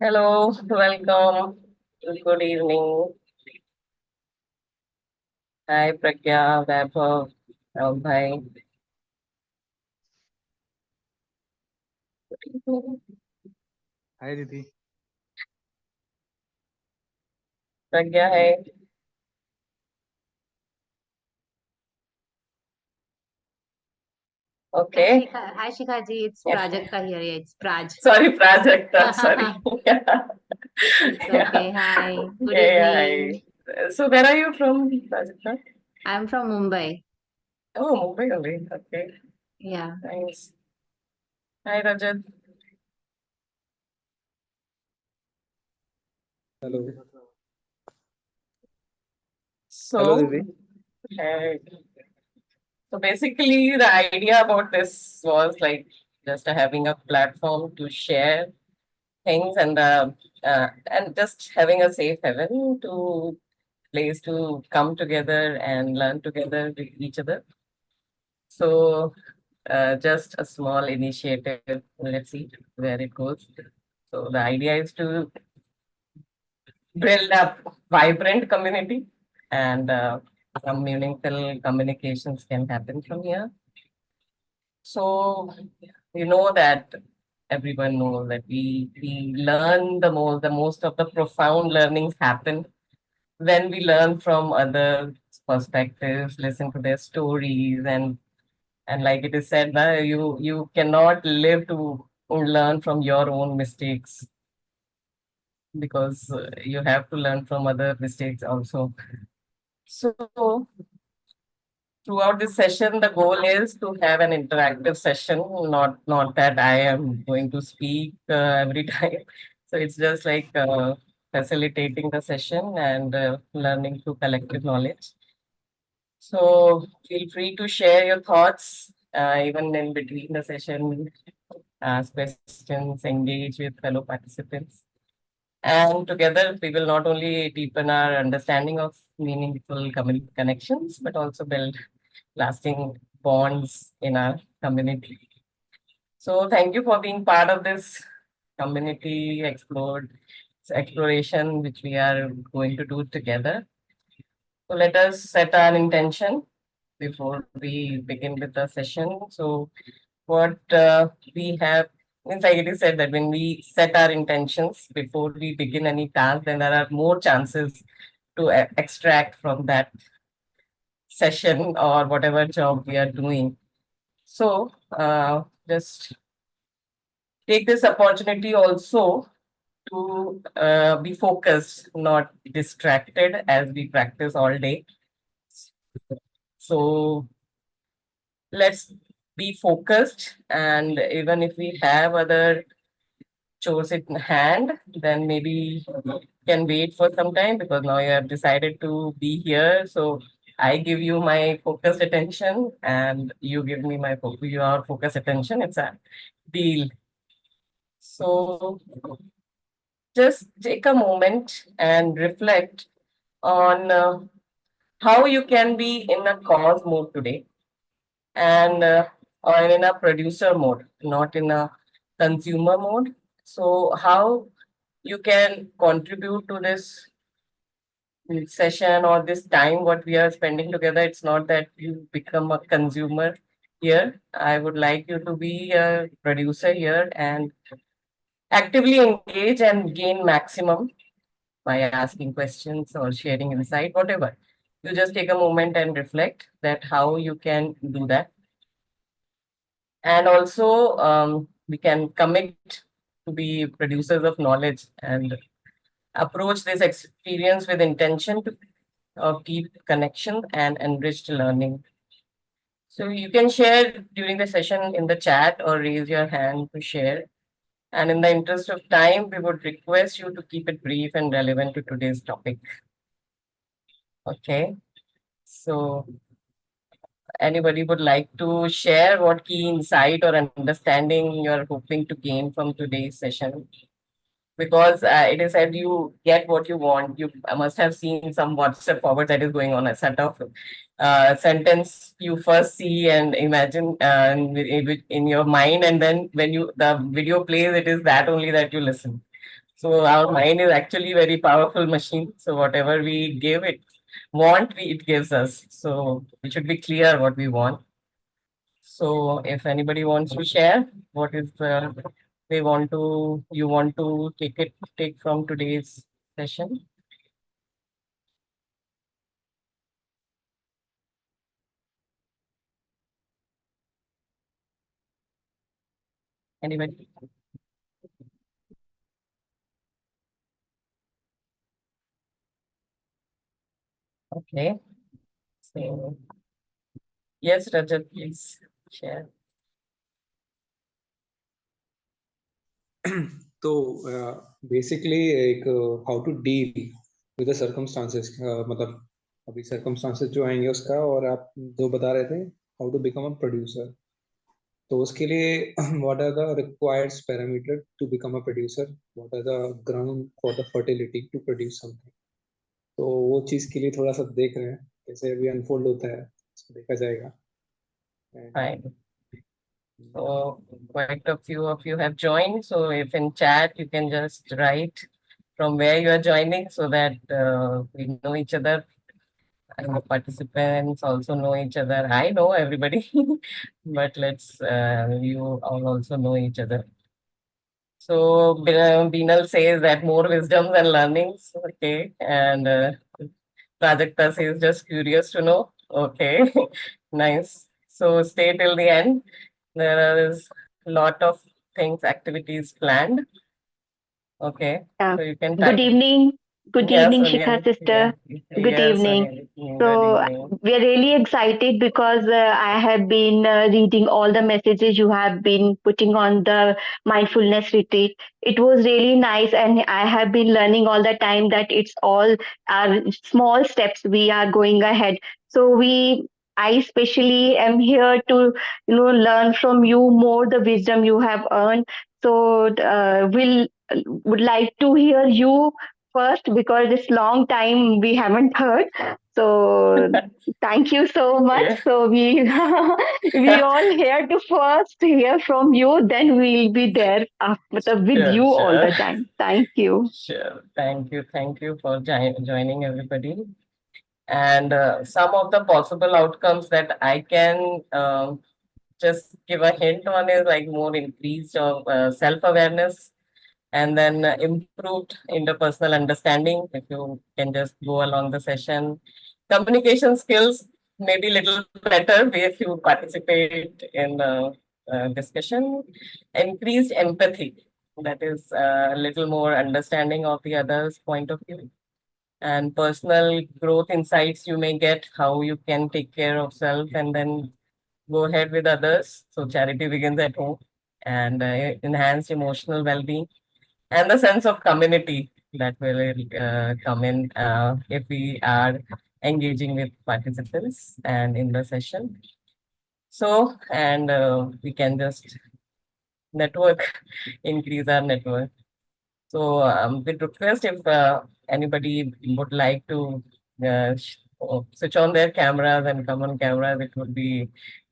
Hello, welcome. Good evening. Hi, Pragya, Vaibhav, Bhai. Good evening. Hi Didi. Pragya, hey. Okay. Hi Shikha ji, it's Yeah. Prajakta here. Yeah, it's Praj. Sorry, Prajakta. Sorry. Yeah. It's Yeah. okay. Hi. Good Yeah, yeah, evening. hi. So, where are you from, Prajakta? I'm from Mumbai. Oh, Mumbai only. Okay. Yeah. Nice. Hi, Rajat. Hello. Hello So, Didi. hey. So basically, the idea about this was like just having a platform to share things and just having a safe haven to place to come together and learn together with each other. So just a small initiative. Let's see where it goes. So the idea is to build a vibrant community and some meaningful communications can happen from here. So you know that everyone knows that we learn the most of the profound learnings happen when we learn from other perspectives, listen to their stories, and like it is said, you cannot live to learn from your own mistakes because you have to learn from other mistakes also. So throughout this session, the goal is to have an interactive session, not that I am going to speak every time. So it's just like facilitating the session and learning through collective knowledge. So feel free to share your thoughts even in between the session, ask questions, engage with fellow participants. And together, we will not only deepen our understanding of meaningful connections, but also build lasting bonds in our community. So thank you for being part of this community exploration, which we are going to do together. So let us set our intention before we begin with the session. So what we have, means like it is said that when we set our intentions before we begin any task, then there are more chances to extract from that session or whatever job we are doing. So just take this opportunity also to be focused, not distracted as we practice all day. So let's be focused, and even if we have other chores in hand, then maybe can wait for some time because now you have decided to be here. So I give you my focused attention and you give me your focused attention. It's a deal. So just take a moment and reflect on how you can be in a cause mode today and or in a producer mode, not in a consumer mode. So how you can contribute to this session or this time what we are spending together. It's not that you become a consumer here. I would like you to be a producer here and actively engage and gain maximum by asking questions or sharing insight, whatever. You just take a moment and reflect that how you can do that. And also, we can commit to be producers of knowledge and approach this experience with intention to of deep connection and enriched learning. So you can share during the session in the chat or raise your hand to share. And in the interest of time, we would request you to keep it brief and relevant to today's topic. Okay. So anybody would like to share what key insight or understanding you're hoping to gain from today's session? Because it is said you get what you want. You must have seen some WhatsApp forward that is going on, a set of sentence you first see and imagine in your mind, and then when you the video plays, it is that only that you listen. So our mind is actually very powerful machine. So whatever we give it, it gives us. So we should be clear what we want. So if anybody wants to share, what is you want to take from today's session? Anybody? Okay. So yes, Rajat, please share. तो basically एक how to deal with the circumstances, मतलब अभी circumstances जो आएंगे उसका, और आप दो बता रहे थे how to become a producer. तो उसके लिए what are the required parameter to become a producer, what are the ground for the fertility to produce something. तो वो चीज़ के लिए थोड़ा सा देख रहे हैं कैसे अभी अनफोल्ड होता है, इसको देखा जाएगा। Fine. So quite a few of you have joined. So if in chat, you can just write from where you are joining so that we know each other. And the participants also know each other. I know everybody, but let's you all also know each other. So Binal says that more wisdoms and learnings. Okay, and Prajakta says just curious to know. Okay, nice. So stay till the end. There is a lot of things, activities planned. Okay, Yeah. so you can Good type. evening. Good Yeah, evening, Sonia. Shikha sister. Good Yes, evening. Sonia. Good So evening. we are really excited because I have been reading all the messages you have been putting on the mindfulness retreat. It was really nice, and I have been learning all the time that it's all our small steps we are going ahead. So I especially am here to learn from you more the wisdom you have earned. So will would like to hear you first because it's long time we haven't heard. So thank you so much. Yeah. So we we all here to first hear from you, then we'll be there after, with Sure, you all sure. the time. Thank you. Sure. Thank you for joining everybody. And some of the possible outcomes that I can just give a hint on is like more increased of self-awareness and then improved interpersonal understanding. If you can just go along the session, communication skills maybe little better if you participate in the discussion, increased empathy, that is a little more understanding of the other's point of view, and personal growth insights you may get how you can take care of self and then go ahead with others. So charity begins at home, and enhanced emotional well-being and the sense of community that will come in if we are engaging with participants and in the session. So, and we can just network, increase our network. So, with request, if anybody would like to switch on their cameras and come on cameras, it would be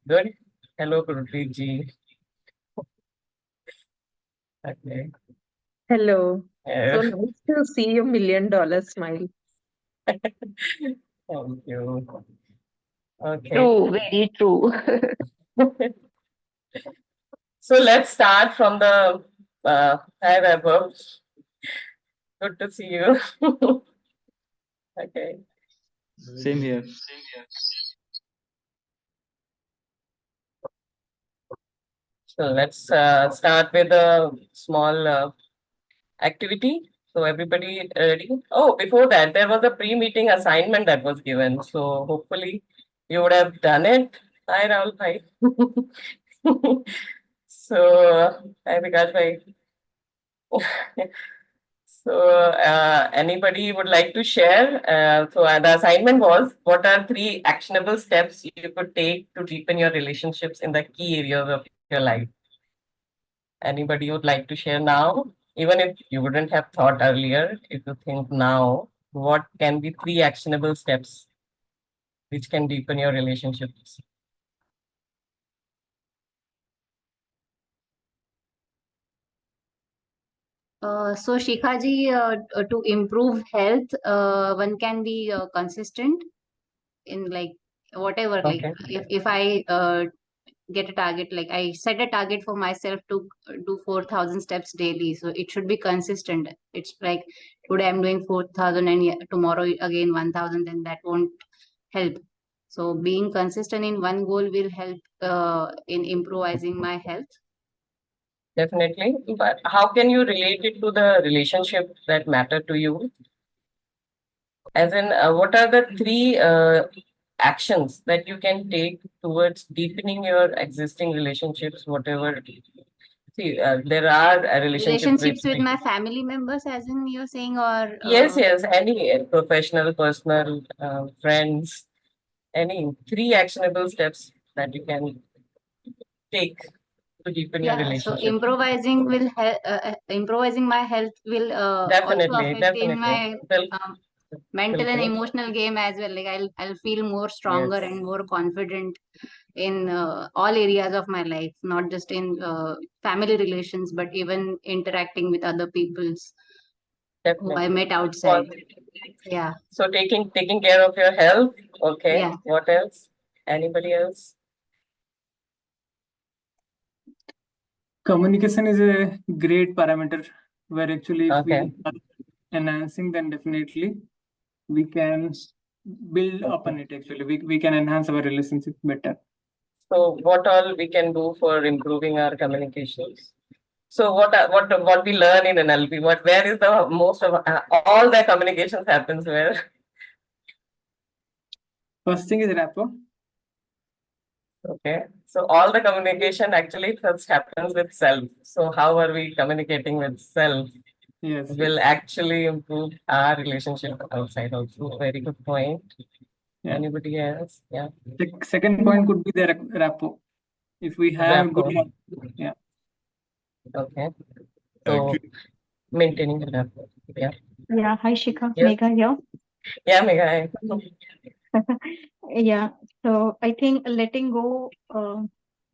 good. Hello, Gurpreet ji. Okay. Hello. So Uh, nice to see your $1,000,000 smile. thank you. Okay. True, very true. So let's start from the hi Vaibhav. Good to see you. Okay. Same here. So let's start with a small activity. So everybody ready? Oh, before that, there was a pre-meeting assignment that was given. So hopefully you would have done it. Hi Rahul bhai. So hi Vikas bhai. So, anybody would like to share? The assignment was, what are 3 actionable steps you could take to deepen your relationships in the key areas of your life? Anybody would like to share now? Even if you wouldn't have thought earlier, if you think now, what can be 3 actionable steps which can deepen your relationships? So Shikha ji, to improve health, one can be consistent in like whatever. Like Okay. if I get a target, like I set a target for myself to do 4,000 steps daily, so it should be consistent. It's like today I'm doing 4,000 and tomorrow again 1,000, then that won't help. So being consistent in one goal will help in improvising my health. Definitely. But how can you relate it to the relationship that matter to you? As in, what are the three actions that you can take towards deepening your existing relationships, whatever? See, there are relationships Relationships with my family members, as in you're saying, or Yes, yes, any professional, personal, friends, any three actionable steps that you can take to deepen your yeah. So relationship. improvising will help. Improvising my health will also Definitely, affect in definitely. my Well, mental and fulfill. emotional game as well. Like I'll feel more stronger Yes. and more confident in all areas of my life, not just in family relations, but even interacting with other peoples who I Definitely. met outside. Yeah, So taking care of your health. Okay. yeah. What else? Anybody else? Communication is a great parameter where actually if Okay. we are enhancing, then definitely we can build upon it. Actually, we can enhance our relationship better. So what all we can do for improving our communications? So what we learn in NLP? Where is the most of all the communications happens where? First thing is rapport. Okay. So all the communication actually first happens with self. So how are we communicating with self Yes. will actually improve our relationship outside also. Very good point. Yeah. Anybody else? Yeah. The second point could be the rapport. If we have a good Rapport. yeah. Okay. So maintaining the rapport. Yeah. Yeah, hi Shikha, Yes. Megha here. Yeah, Megha. Hi. Yeah, so I think letting go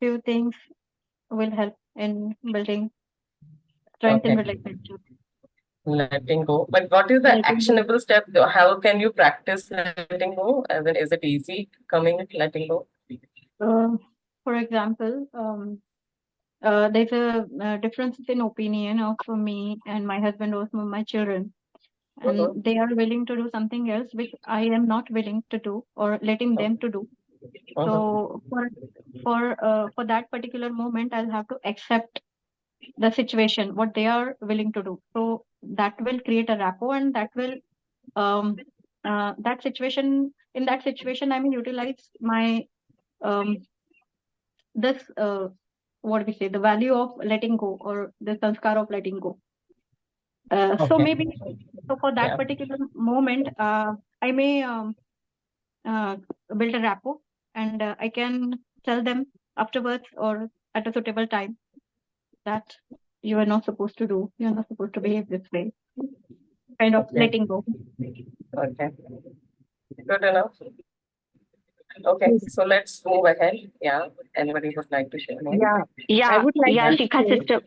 few things will help in building strengthen Okay. relationship. Letting go. But what is the Letting go. actionable step? How can you practice letting go? And then is it easy coming letting go? For example, there's a difference in opinion of me and my husband or some of my children, and they are willing to do something else which I am not willing to do or letting them to do. So for that particular moment, I'll have to accept the situation, what they are willing to do. So that will create a rapport, and that will that situation in that situation I mean utilize my this what we say the value of letting go or the sanskar of letting go. So Okay. maybe so for that Yeah. particular moment I may build a rapport, and I can tell them afterwards or at a suitable time that you are not supposed to do, you're not supposed to behave this way, kind of Okay. letting go. Okay. Good enough. Okay, so let's move ahead. Yeah. Anybody would like to share more? Yeah, I Yeah, would like yeah, to Shikha say, sister.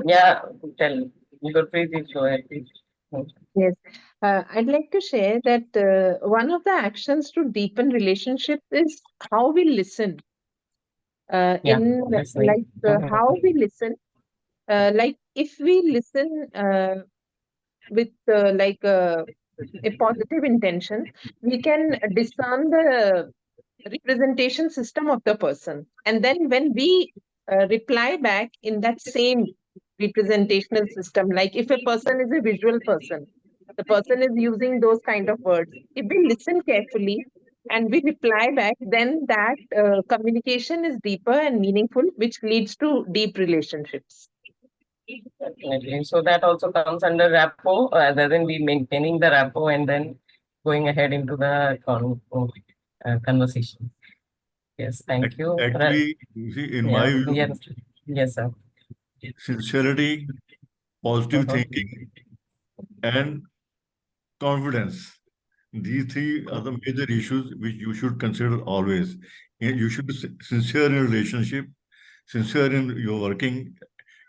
Yeah, tell. Gurpreet, go ahead, please. yes, I'd like to share that one of the actions to deepen relationship is how we listen. Yeah, In listening. like how we listen, like if we listen with like a positive intention, we can discern the representation system of the person. And then when we reply back in that same representational system, like if a person is a visual person, the person is using those kind of words. If we listen carefully and we reply back, then that communication is deeper and meaningful, which leads to deep relationships. Definitely. So that also comes under rapport, rather than we maintaining the rapport and then going ahead into the conversation. Yes, thank you. Actually, you see, in Yeah. my view, Yes. Yes, sir. sincerity, positive Mhm. thinking, and confidence. These three are the major issues which you should consider always. And you should be sincere in your relationship, sincere in your working,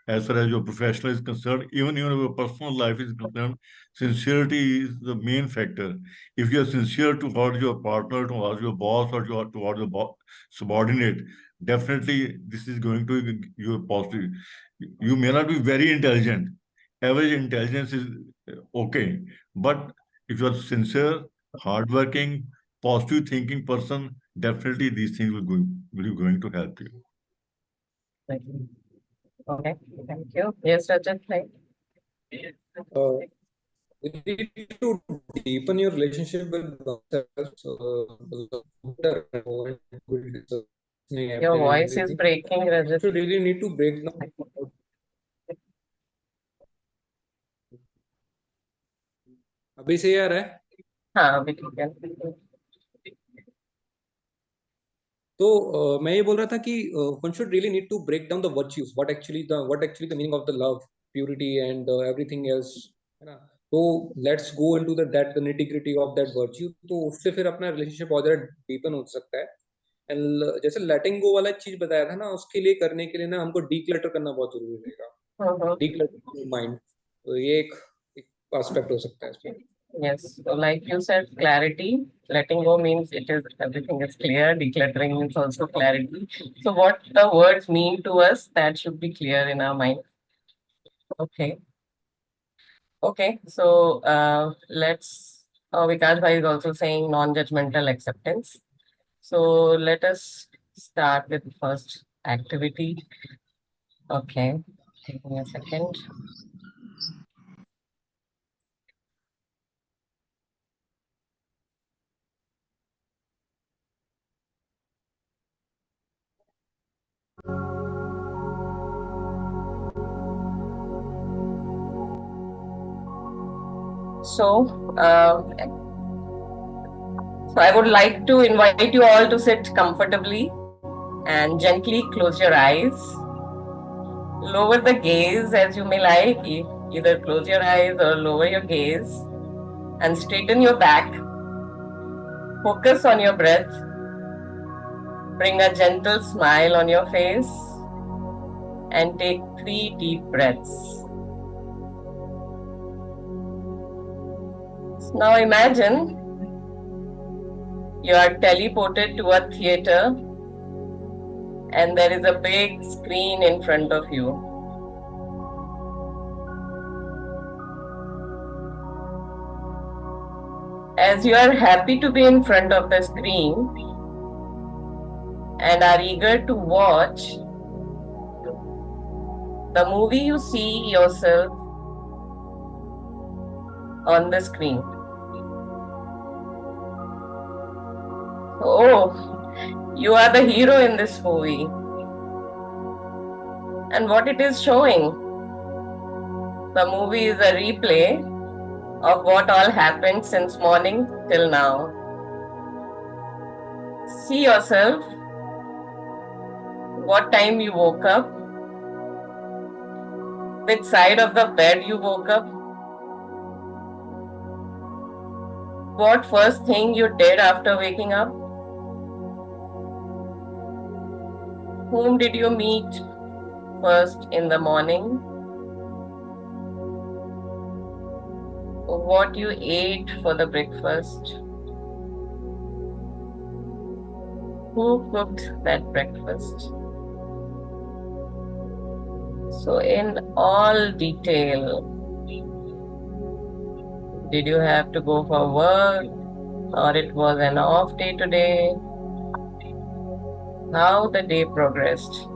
as far as your professional is concerned, even your personal life is concerned, sincerity is the main factor. If you are sincere towards your partner, towards your boss, or towards your subordinate, definitely this is going to give you a positive. You may not be very intelligent. Average intelligence is okay, but if you are sincere, hardworking, positive thinking person, definitely these things will be going to help you. Okay, thank you. Yes, Rajat, like. You need to deepen your relationship with others. Your voice is breaking, Rajat. You really need to break down. अभी सही आ रहा है? हाँ, अभी ठीक है. तो मैं ये बोल रहा था कि one should really need to break down the virtues, what actually the meaning of the love, purity and everything else, है ना? तो let's go into the nitty gritty of that virtue. तो उससे फिर अपना relationship और ज़्यादा deepen हो सकता है. And जैसे letting go वाला चीज बताया था ना, उसके लिए करने के लिए ना हमको declutter करना बहुत जरूरी रहेगा. Declutter mind. तो ये एक aspect हो सकता है इसमें. Yes, so like you said, clarity. Letting go means everything is clear. Decluttering means also clarity. So what the words mean to us, that should be clear in our mind. Okay. Okay, so let's. Vikas bhai is also saying non-judgmental acceptance. So let us start with the first activity. Okay, give me a second. So I would like to invite you all to sit comfortably and gently close your eyes. Lower the gaze as you may like. Either close your eyes or lower your gaze and straighten your back. Focus on your breath. Bring a gentle smile on your face and take 3 deep breaths. Now imagine you are teleported to a theater and there is a big screen in front of you. As you are happy to be in front of the screen and are eager to watch the movie, you see yourself on the screen. Oh, you are the hero in this movie. And what it is showing? The movie is a replay of what all happened since morning till now. See yourself, what time you woke up, which side of the bed you woke up, what first thing you did after waking up, whom did you meet first in the morning, what you ate for the breakfast, who cooked that breakfast. So in all detail, did you have to go for work or it was an off day today? How the day progressed?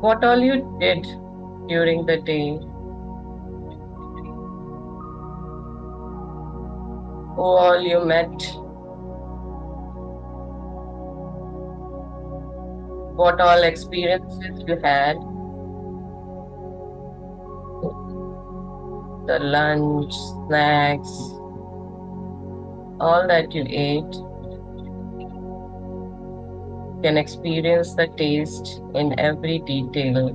What all you did during the day? Who all you met? What all experiences you had? The lunch, snacks, all that you ate. You can experience the taste in every detail.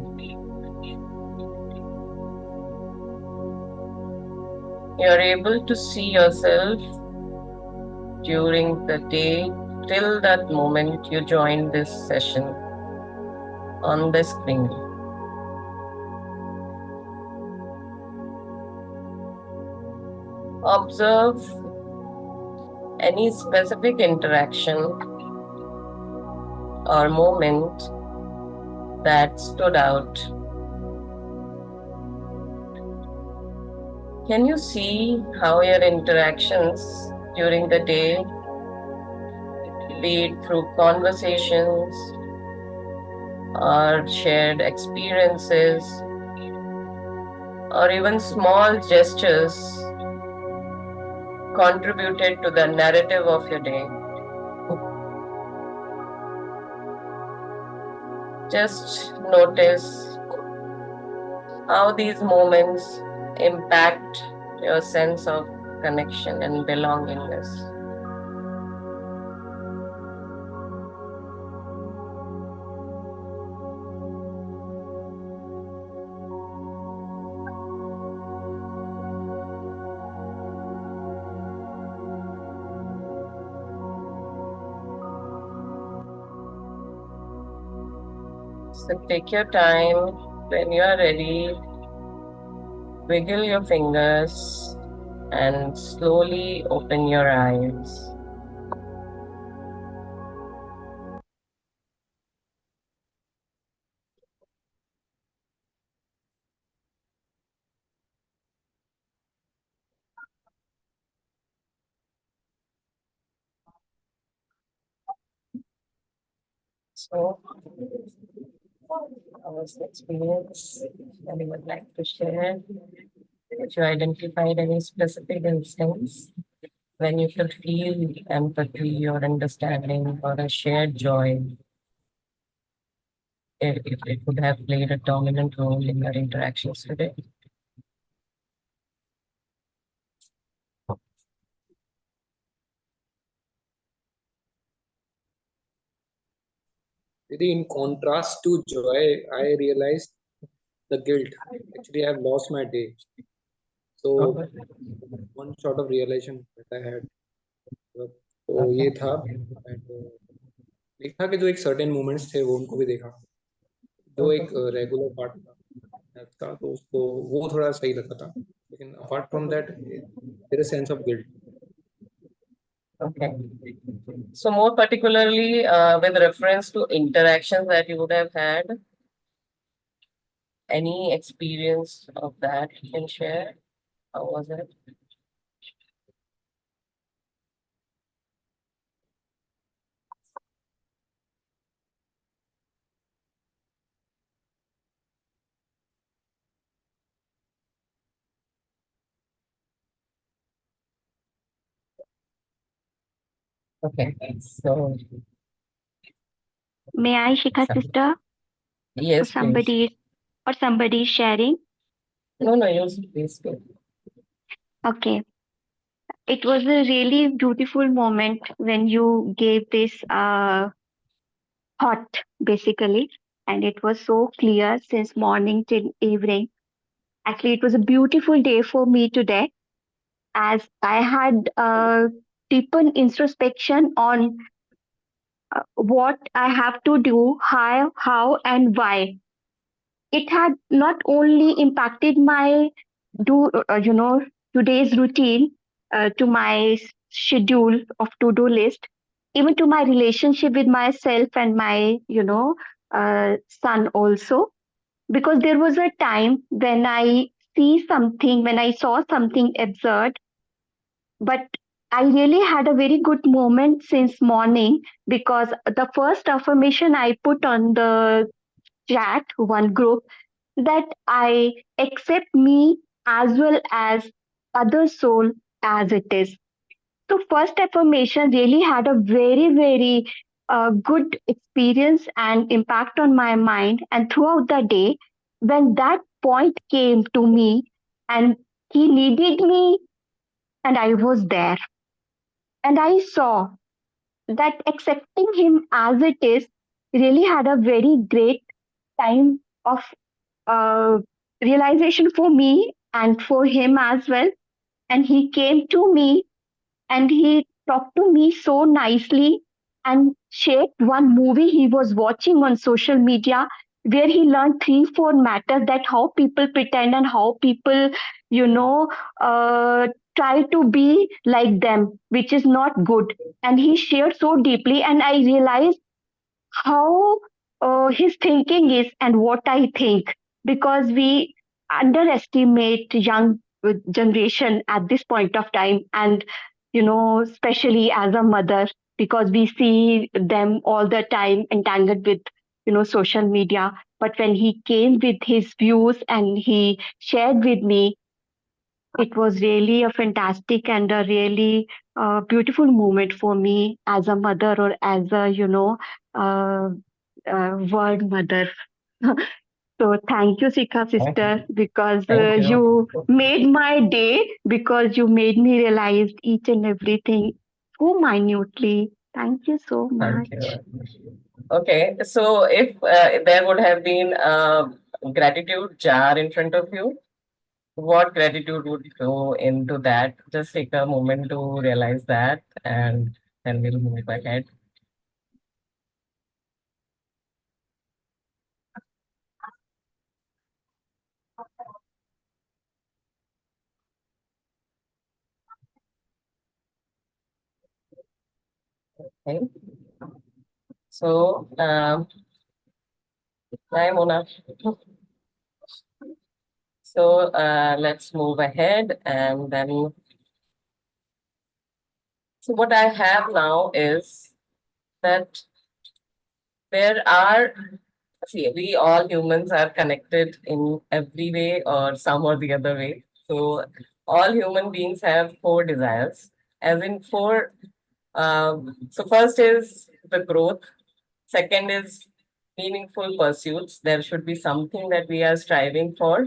You're able to see yourself during the day till that moment you joined this session. on the screen. Observe any specific interaction or moment that stood out. Can you see how your interactions during the day, be it through conversations or shared experiences or even small gestures, contributed to the narrative of your day? Just notice how these moments impact your sense of connection and belongingness. So take your time. When you are ready, wiggle your fingers and slowly open your eyes. So, how was the experience? Anyone like to share? If you identified any specific instance when you could feel empathy or understanding or a shared joy, if it would have played a dominant role in your interactions today? In contrast to joy, I realized the guilt. Actually, I've lost my day. So one sort of realization that I had. तो ये था and देखा कि जो एक certain moments थे वो उनको भी देखा, जो एक रेगुलर पार्ट था तो उसको वो थोड़ा सही लगा था, लेकिन apart from that there is sense of guilt. Okay. So more particularly with reference to interactions that you would have had, any experience of that you can share? How was it? Okay, so May I, Shikha Some- sister, or yes, please. somebody is sharing? No, yes, please. Okay. It was a really beautiful moment when you gave this thought, basically, and it was so clear since morning till evening. Actually, it was a beautiful day for me today, as I had deepened introspection on what I have to do, how, and why. It had not only impacted my you know, today's routine, to my schedule of to-do list, even to my relationship with myself and my, son also. Because there was a time when when I saw something absurd, but I really had a very good moment since morning, because the first affirmation I put on the chat, one group, that I accept me as well as other soul as it is. So first affirmation really had a very, very good experience and impact on my mind. And throughout the day, when that point came to me and he needed me and I was there, and I saw that accepting him as it is really had a very great time of uh, realization for me and for him as well. And he came to me and he talked to me so nicely and shared one movie he was watching on social media. where he learned 3 4 matters, that how people pretend and how people, you know, try to be like them, which is not good. And he shared so deeply, and I realized how his thinking is and what I think, because we underestimate young generation at this point of time, and especially as a mother, because we see them all the time entangled with social media. But when he came with his views and he shared with me, it was really a fantastic and a really beautiful moment for me as a mother, or as a uh, word mother. So thank you, Sika sister, because Thank you. you made my day, because you made me realize each and everything so minutely. Thank you so much. Thank you. Okay, so if there would have been a gratitude jar in front of you, what gratitude would go into that? Just take a moment to realize that, and then we'll move ahead. Okay. So, hi, Mona. So, let's move ahead, and then. So, what I have now is that there are, see, we all humans are connected in every way or some or the other way. So, all human beings have 4 desires, as in four. So, first is the growth. Second is meaningful pursuits. There should be something that we are striving for,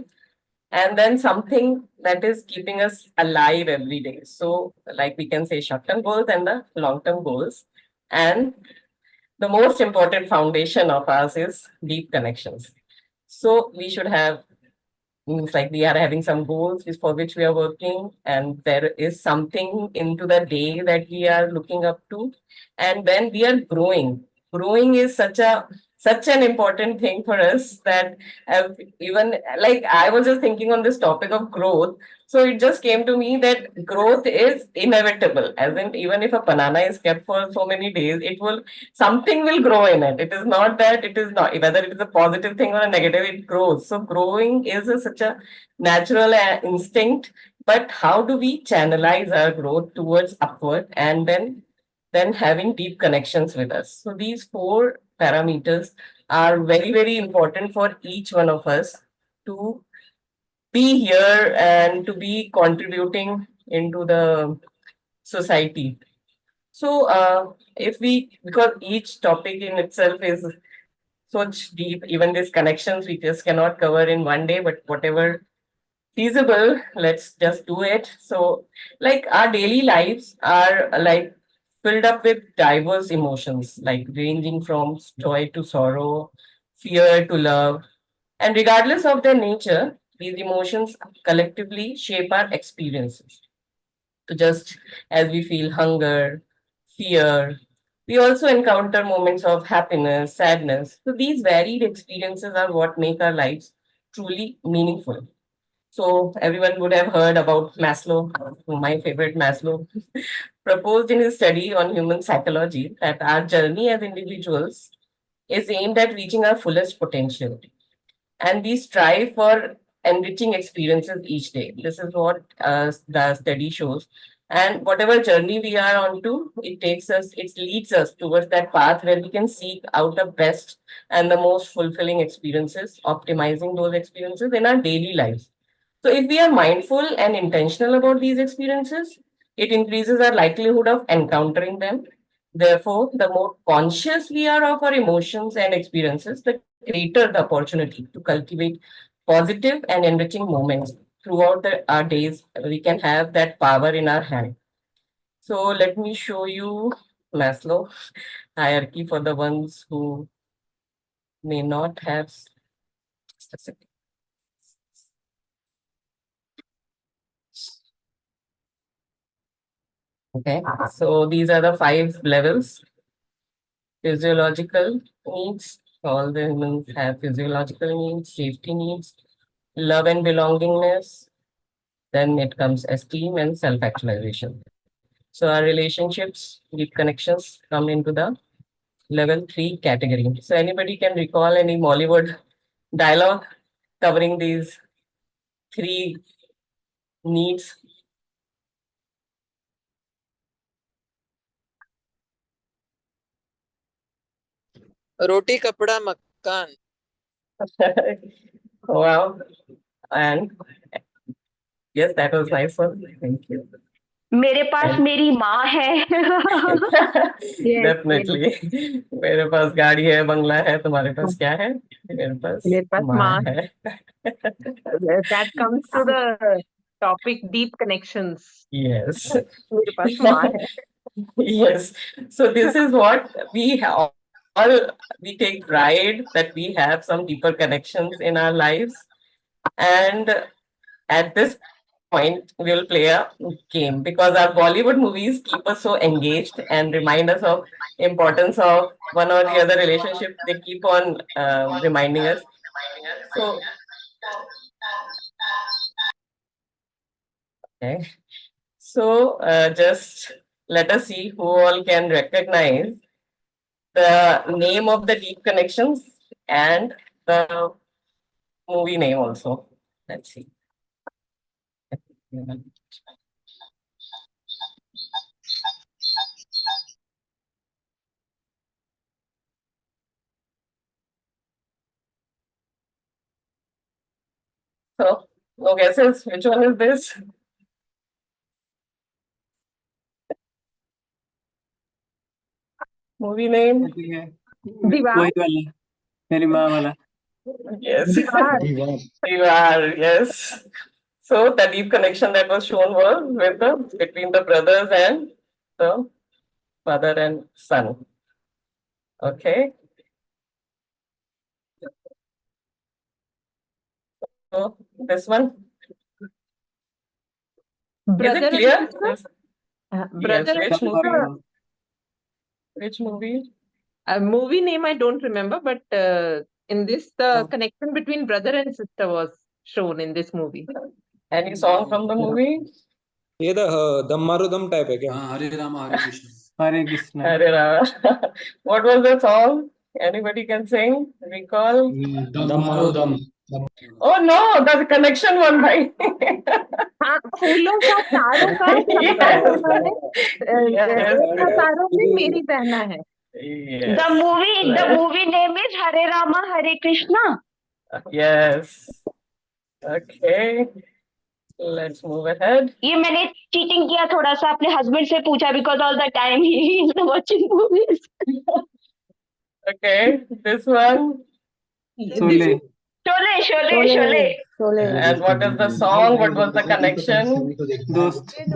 and then something that is keeping us alive every day. So, like we can say, short-term goals and the long-term goals. And the most important foundation of ours is deep connections. So, we should have, means like we are having some goals for which we are working, and there is something into the day that we are looking up to, and then we are growing is such an important thing for us that even like I was just thinking on this topic of growth. So it just came to me that growth is inevitable, as in even if a banana is kept for so many days, it will, something will grow in it. It is not that it is not, whether it is a positive thing or a negative, it grows. So growing is such a natural instinct. But how do we channelize our growth towards upward, and then having deep connections with us? So these 4 parameters are very, very important for each one of us to be here and to be contributing into the society. So, if we, because each topic in itself is such deep, even these connections we just cannot cover in one day, but whatever feasible, let's just do it. So, like our daily lives are like filled up with diverse emotions, like ranging from joy to sorrow, fear to love. And regardless of their nature, these emotions collectively shape our experiences. So just as we feel hunger, fear, we also encounter moments of happiness, sadness. So these varied experiences are what make our lives truly meaningful. So everyone would have heard about Maslow, my favorite Maslow, proposed in his study on human psychology that our journey as individuals is aimed at reaching our fullest potential, and we strive for enriching experiences each day. This is what the study shows. And whatever journey we are on to, it takes us, it leads us towards that path where we can seek out the best and the most fulfilling experiences, optimizing those experiences in our daily lives. So, if we are mindful and intentional about these experiences, it increases our likelihood of encountering them. Therefore, the more conscious we are of our emotions and experiences, the greater the opportunity to cultivate positive and enriching moments throughout our days. We can have that power in our hand. So, let me show you Maslow hierarchy for the ones who may not have. Just a second. Okay, so these are the 5 levels: physiological needs, All the humans have physiological needs, safety needs, love and belongingness. Then it comes esteem and self-actualization. So our relationships, deep connections come into the level 3 category. So anybody can recall any Bollywood dialogue covering these 3 needs? रोटी कपड़ा मकान. Wow. And yes, that was nice one. Thank you. मेरे पास And- मेरी माँ है. Definitely. मेरे पास गाड़ी है, बंगला है, तुम्हारे पास क्या है? मेरे मेरे पास पास माँ माँ है. That comes to the topic deep connections. Yes. मेरे पास माँ है. Yes. So this is what we have. All we take pride that we have some deeper connections in our lives. And at this point, we'll play a game because our Bollywood movies keep us so engaged and remind us of importance of one or the other relationship. They keep on reminding us. So, okay. So just let us see who all can recognize the name of the deep connections and the movie name also. Let's see. So, no guesses. Which one is this? Movie name? ठीक है. दीवार. वही वाला, मेरी माँ वाला. Yes. दीवार. Divar, yes. So the deep connection that was shown was with the between the brothers and the mother and son. Okay. So this one, is Brother it and clear? sister. Yes. Brother and Which Dum movie? sister. Which movie? A movie name I don't remember, but in this, the connection between brother and sister was shown in this movie. Any song from the movie? ये दम मारो दम type है क्या? हरे राम हरे कृष्ण. हरे Krishna. Hare Rama. What was the song? Anybody can sing? Recall? दम मारो दम. Oh no, the connection one, right? हाँ, फूलों का तारों का सफर उन्होंने रेखा तारों में मेरी बहना है. Yes. The movie name is Hare Rama Hare Krishna. Yes. Okay. Let's move ahead. ये मैंने चीटिंग किया थोड़ा सा अपने हस्बैंड से पूछा because all the time he is watching movies. Okay. This one. Sholay. Sholay. And what is the song? What was the connection? दोस्त. ये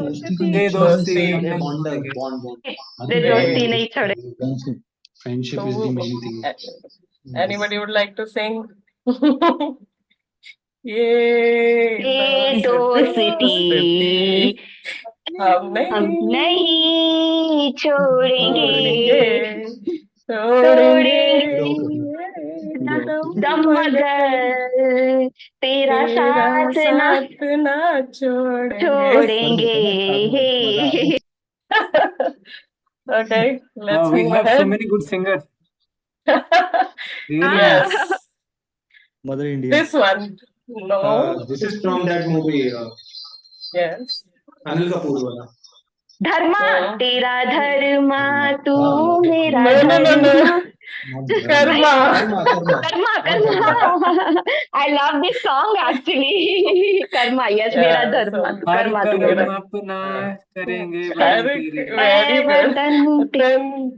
दोस्ती. दोस्ती हम नहीं छोड़ेंगे. रे दोस्ती नहीं छोड़े. Friendship So, is the main thing. Anybody would like to sing? ये दोस्ती हम हम नहीं नहीं छोड़ेंगे. छोड़ेंगे दम मगर तेरा साथ ना ना छोड़ेंगे. छोड़ेंगे. Okay, let's We move have so ahead. many good singers. Really? Yes, Mother India. this one. No. This is from that movie. Yes. Anil Kapoor wala. धर्मा तेरा धर्मा तू मेरा No, no, no, no. Dharma. Karma. Karma. I love this song actually. Karma, yes, मेरा Yeah, धर्मा. so- हर कर्मा तू कर्म मेरा. अपना करेंगे Very, वतन तेरे. very good. वतन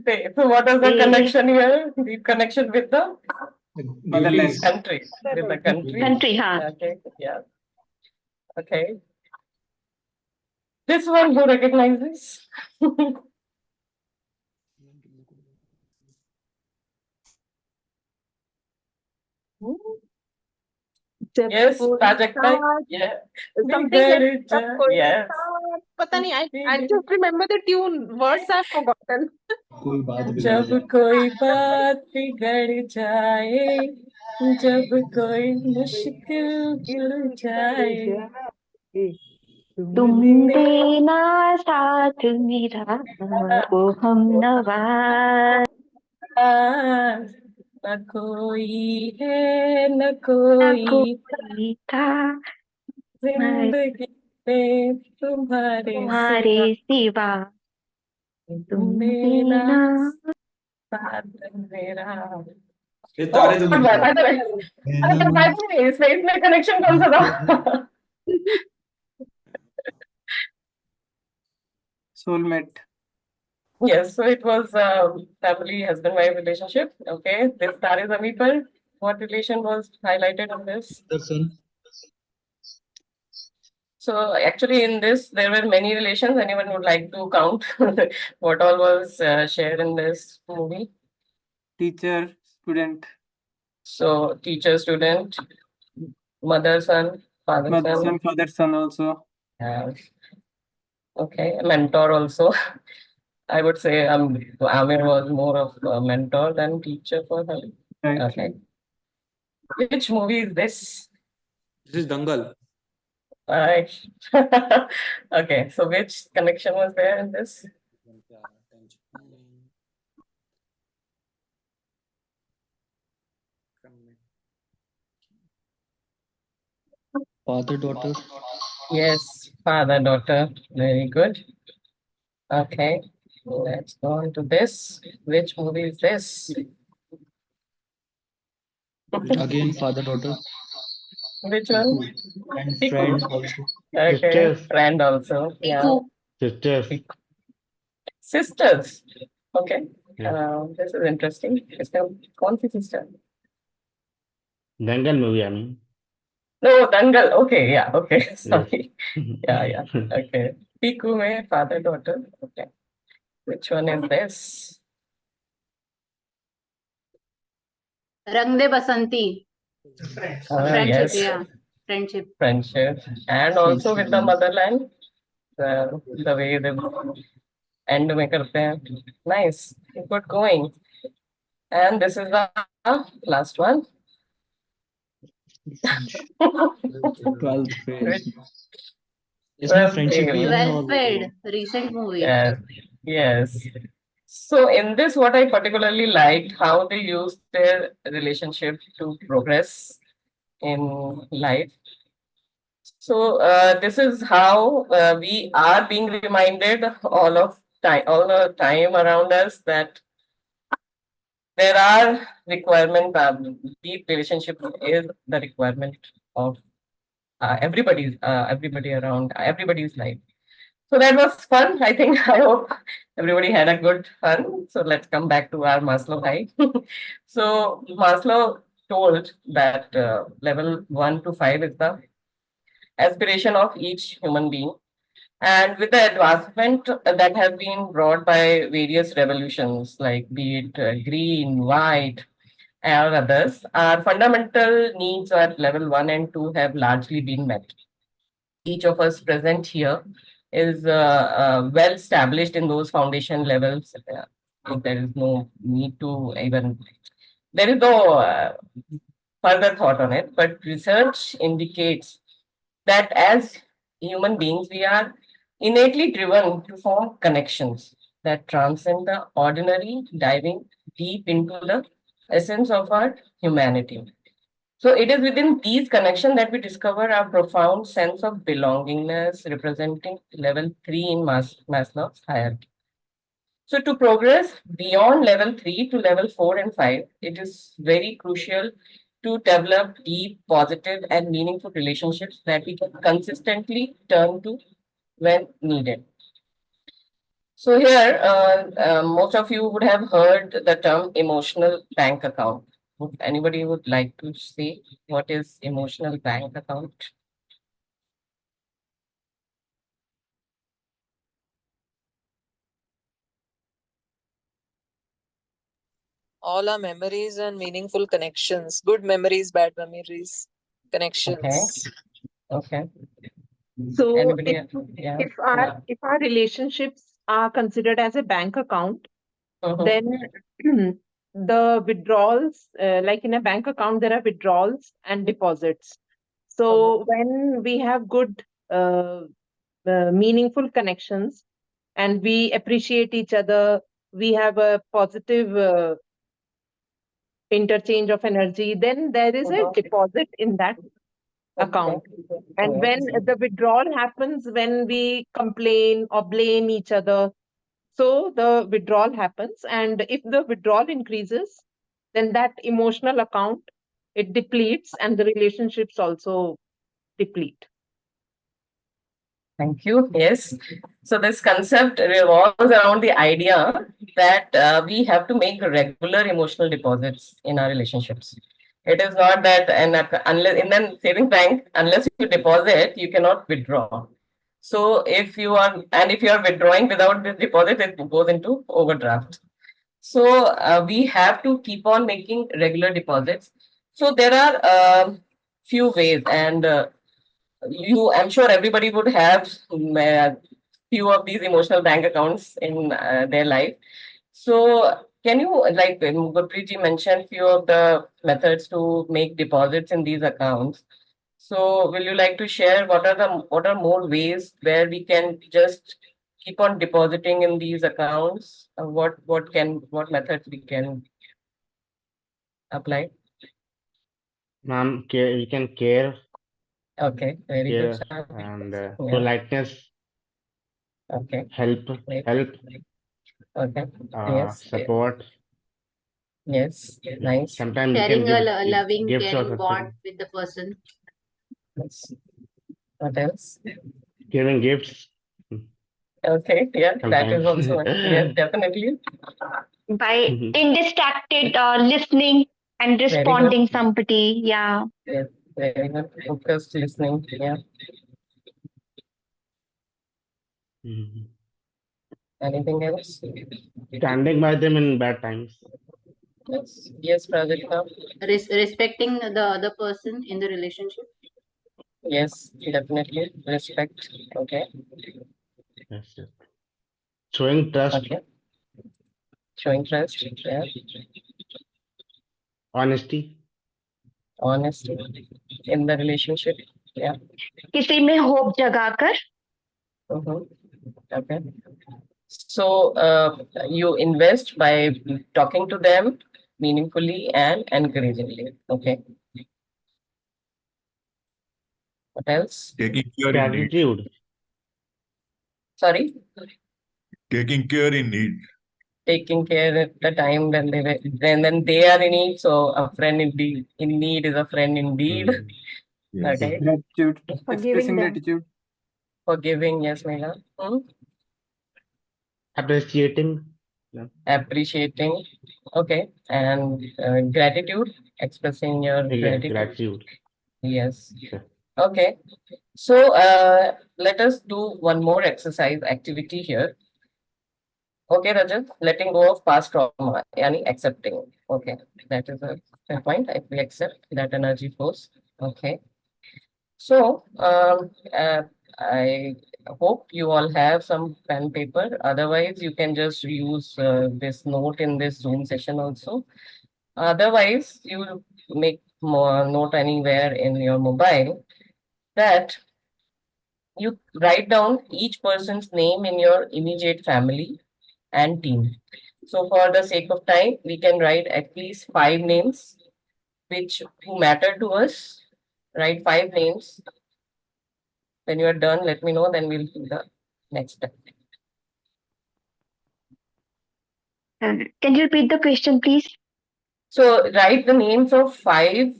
Then, so what is the connection here? The connection with the Motherland. country. With the country. country, हाँ. Okay, yeah. Okay. This one, who recognizes? Yes, Prajakta. Yeah. Something like Yeah. पता नहीं, I just remember the tune. Words I've forgotten. कोई बात जब बिगड़ कोई बात बिगड़ जाए, जब कोई मुश्किल गिर जाए, तुम देना साथ मेरा ओ हम नवा न कोई है न ना कोई कोई था जिंदगी में तुम्हारे तुम्हारे सिवा, सिवा तुम देना साथ मेरा। ये ओ तारे goodbye, by the way, अरे बाय द वे, इसमें कनेक्शन कौन सा था? Soulmate. Yes, so it was family husband-wife relationship. Okay, this Tare Zameen Par, what relation was highlighted in this? Darshan So actually in this, there were many relations. Anyone would like to count what all was shared in this movie? Teacher, student, So teacher, student, mother, son, father, mother, son. son, father, son also. Okay, mentor also. I would say Amir was more of a mentor than teacher for her. Right. Okay. Which movie is this? This is Dangal. Alright. Okay, so which connection was there in this? Father daughter. Yes, father, daughter. Very good. Okay, let's go on to this. Which movie is this? Again father daughter. Which one? And Piku. friends also. Okay, Sisters. friend also. Yeah. Piku. Sisters. Piku. Sisters. Okay. Yeah. This is interesting. Sister, कौन सी sister? Dangal movie, I mean. No, Dangal. Okay, yeah. Okay, sorry. Yes. Yeah. Okay. Piku में father, daughter. Okay. Which one is this? Rang De Basanti. Friendship, Yes. yeah. Friendship. Friendship. And also with the motherland, the way they end में करते हैं. Nice. Good going. And this is the last one. 12th fail. Which- इसमें 12th friendship भी fail. है Well और paid. Recent movie. Yes. Yes. So in this, what I particularly liked, how they used their relationship to progress in life. So this is how we are being reminded all the time around us that there are requirement. Deep relationship is the requirement of everybody around everybody's life. So that was fun. I think I hope everybody had a good fun. So let's come back to our Maslow high. So Maslow told that level 1 to 5 is the aspiration of each human being. And with the advancement that has been brought by various revolutions, like be it green, white, or others, our fundamental needs at level 1 and 2 have largely been met. Each of us present here is well established in those foundation levels. There is no need to even, there is no further thought on it, but research indicates that as human beings, we are innately driven to form connections that transcend the ordinary, diving deep into the essence of our humanity. So it is within these connections that we discover our profound sense of belongingness, representing level 3 in Maslow's hierarchy. So to progress beyond level 3 to level 4 and 5, it is very crucial to develop deep, positive, and meaningful relationships that we can consistently turn to when needed. So here, most of you would have heard the term emotional bank account. Would anybody would like to say what is emotional bank account? All our memories and meaningful connections. Good memories, bad memories, connections. Okay. So Anybody? Yeah. if our relationships are considered as a bank account, Mhm. then the withdrawals, like in a bank account, there are withdrawals and deposits. So when we have good, meaningful connections and we appreciate each other, we have a positive interchange of energy, then there is a deposit in that account. And when the withdrawal happens, when we complain or blame each other, so the withdrawal happens. And if the withdrawal increases, then that emotional account, it depletes and the relationships also deplete. Thank you. Yes. So this concept revolves around the idea that we have to make regular emotional deposits in our relationships. It is not that unless in a savings bank, unless you deposit, you cannot withdraw. So if you are withdrawing without this deposit, it goes into overdraft. So we have to keep on making regular deposits. So there are few ways, and I'm sure everybody would have few of these emotional bank accounts in their life. So can you, like Gurpreet ji mentioned, few of the methods to make deposits in these accounts. So will you like to share what are more ways where we can just keep on depositing in these accounts? What methods we can apply? Ma'am, we can care, Okay, very good. care, and Yeah. politeness, Okay. help, Great. help, Okay. Yes. support. Yes. Nice. Sometimes we Sharing can a give loving, gifts or caring something. bond with the person. Yes. What else? Giving gifts. Okay. Yeah, that is Sometimes. also yes, definitely. By Mhm. indistracted listening and Very good. responding somebody. Yeah. Yes, very good. Focused listening. Yeah. Mhm. Anything else? Standing by them in bad times. Yes. Yes, Prajakta. Respecting the other person in the relationship. Yes, definitely. Respect. Okay. Yes, yes. Showing trust, Okay. Showing trust. Yeah. honesty. Honesty in the relationship. Yeah. किसी में hope जगाकर. Mhm. Okay. So you invest by talking to them meaningfully and encouragingly. Okay. What else? Taking care in need. Gratitude. Sorry. Taking care in need. Taking care at the time when they are in need. So a friend in need is a friend indeed. Mhm. Yes. Okay. Gratitude, Forgiving expressing them. gratitude. Forgiving, yes, Mela. Appreciating. Yeah. Appreciating. Okay. And gratitude, expressing your Yeah, gratitude. gratitude. Yes. Sure. Okay. So let us do one more exercise activity here. Okay, Rajat, letting go of past trauma, yani accepting. Okay, that is a fair point. If we accept that energy flows. Okay. So I hope you all have some pen paper. Otherwise, you can just use this note in this Zoom session also. Otherwise, you make more note anywhere in your mobile that you write down each person's name in your immediate family and team. So for the sake of time, we can write at least 5 names who matter to us. Write 5 names. When you are done, let me know, then we'll do the next step. Can you repeat the question, please? So write the names of write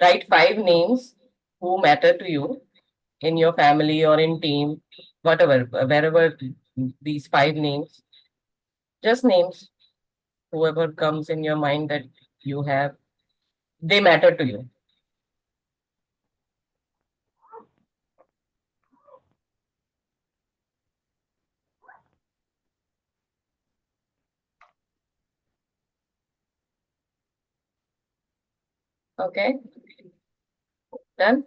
5 names who matter to you in your family or in team, whatever, wherever these 5 names, just names, whoever comes in your mind that you have, they matter to you. Okay, done.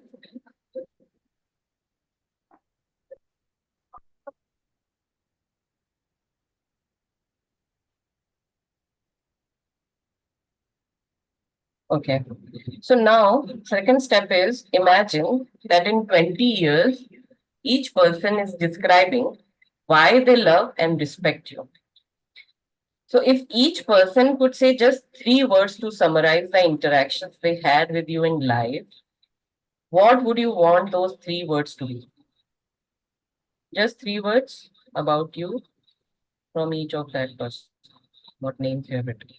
Okay. So now, second step is imagine that in 20 years, each person is describing why they love and respect you. So if each person could say just 3 words to summarize the interactions they had with you in life, what would you want those 3 words to be? Just 3 words about you from each of that person. What names you have written.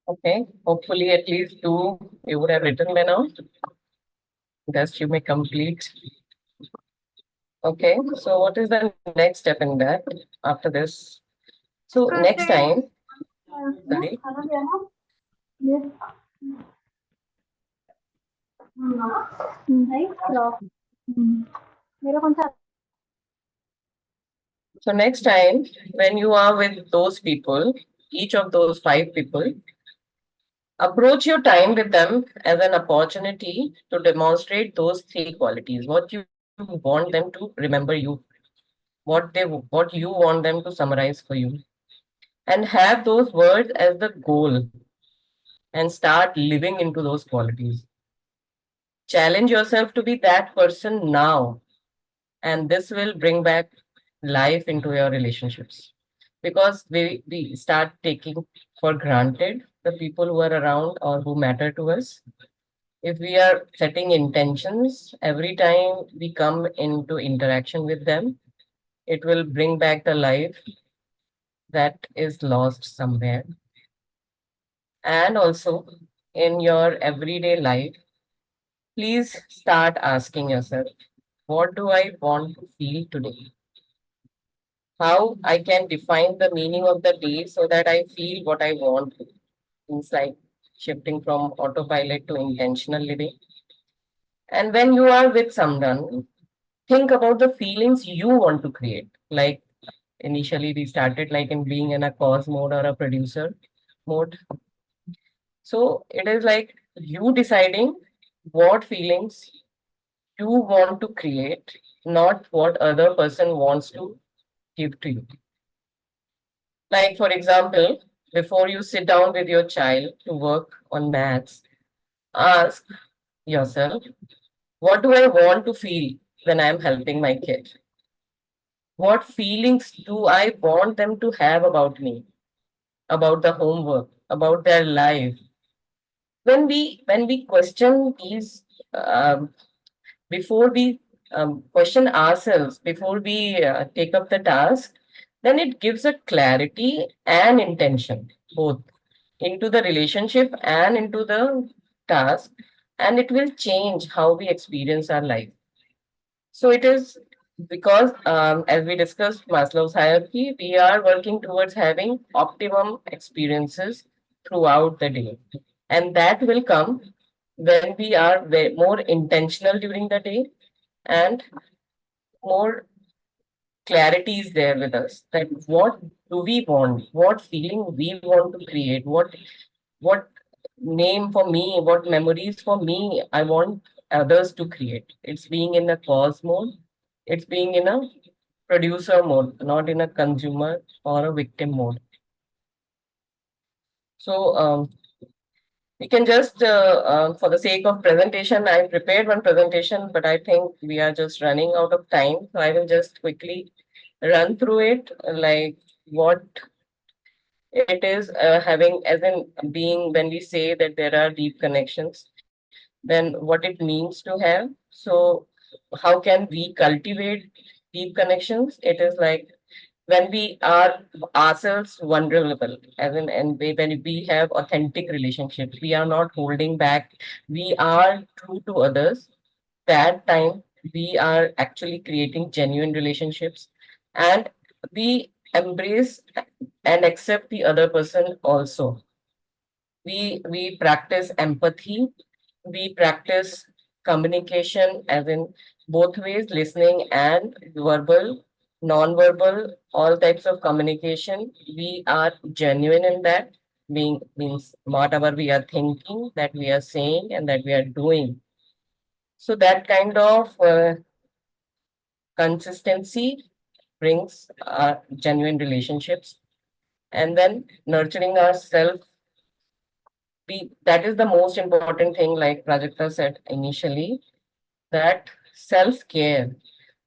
Okay, hopefully at least 2 you would have written by now. Thus you may complete. Okay, so what is the next step in that after this? So next time, sorry. So next time when you are with those people, each of those 5 people, approach your time with them as an opportunity to demonstrate those 3 qualities, what you want them to remember you, what you want them to summarize for you, and have those words as the goal and start living into those qualities. Challenge yourself to be that person now, and this will bring back life into your relationships. because we start taking for granted the people who are around or who matter to us. If we are setting intentions every time we come into interaction with them, it will bring back the life that is lost somewhere. And also in your everyday life, please start asking yourself, what do I want to feel today? How I can define the meaning of the day so that I feel what I want to. Things like shifting from autopilot to intentional living. And when you are with someone, think about the feelings you want to create. Like initially we started like in being in a cause mode or a producer mode. So it is like you deciding what feelings you want to create, not what other person wants to give to you. Like for example, before you sit down with your child to work on maths, ask yourself, what do I want to feel when I'm helping my kid? What feelings do I want them to have about me, about the homework, about their life? When we question these, before we question ourselves, before we take up the task, then it gives a clarity and intention both into the relationship and into the task, and it will change how we experience our life. So it is because, as we discussed Maslow's hierarchy, we are working towards having optimum experiences throughout the day. And that will come when we are more intentional during the day and more clarity is there with us. That what do we want? What feeling we want to create? What name for me? What memories for me I want others to create? It's being in a cause mode. It's being in a producer mode, not in a consumer or a victim mode. So we can just, for the sake of presentation, I prepared one presentation, but I think we are just running out of time. So I will just quickly run through it, like what it is having as in being when we say that there are deep connections, then what it means to have. So how can we cultivate deep connections? It is like when we are ourselves vulnerable, as in, and when we have authentic relationships, we are not holding back, we are true to others. That time we are actually creating genuine relationships, and we embrace and accept the other person also. We practice empathy, we practice communication, as in both ways, listening and verbal, non-verbal, all types of communication. We are genuine in that. Being means whatever we are thinking, that we are saying, and that we are doing. So that kind of consistency brings genuine relationships, and then nurturing ourselves. That is the most important thing, like Prajakta said initially, that self-care.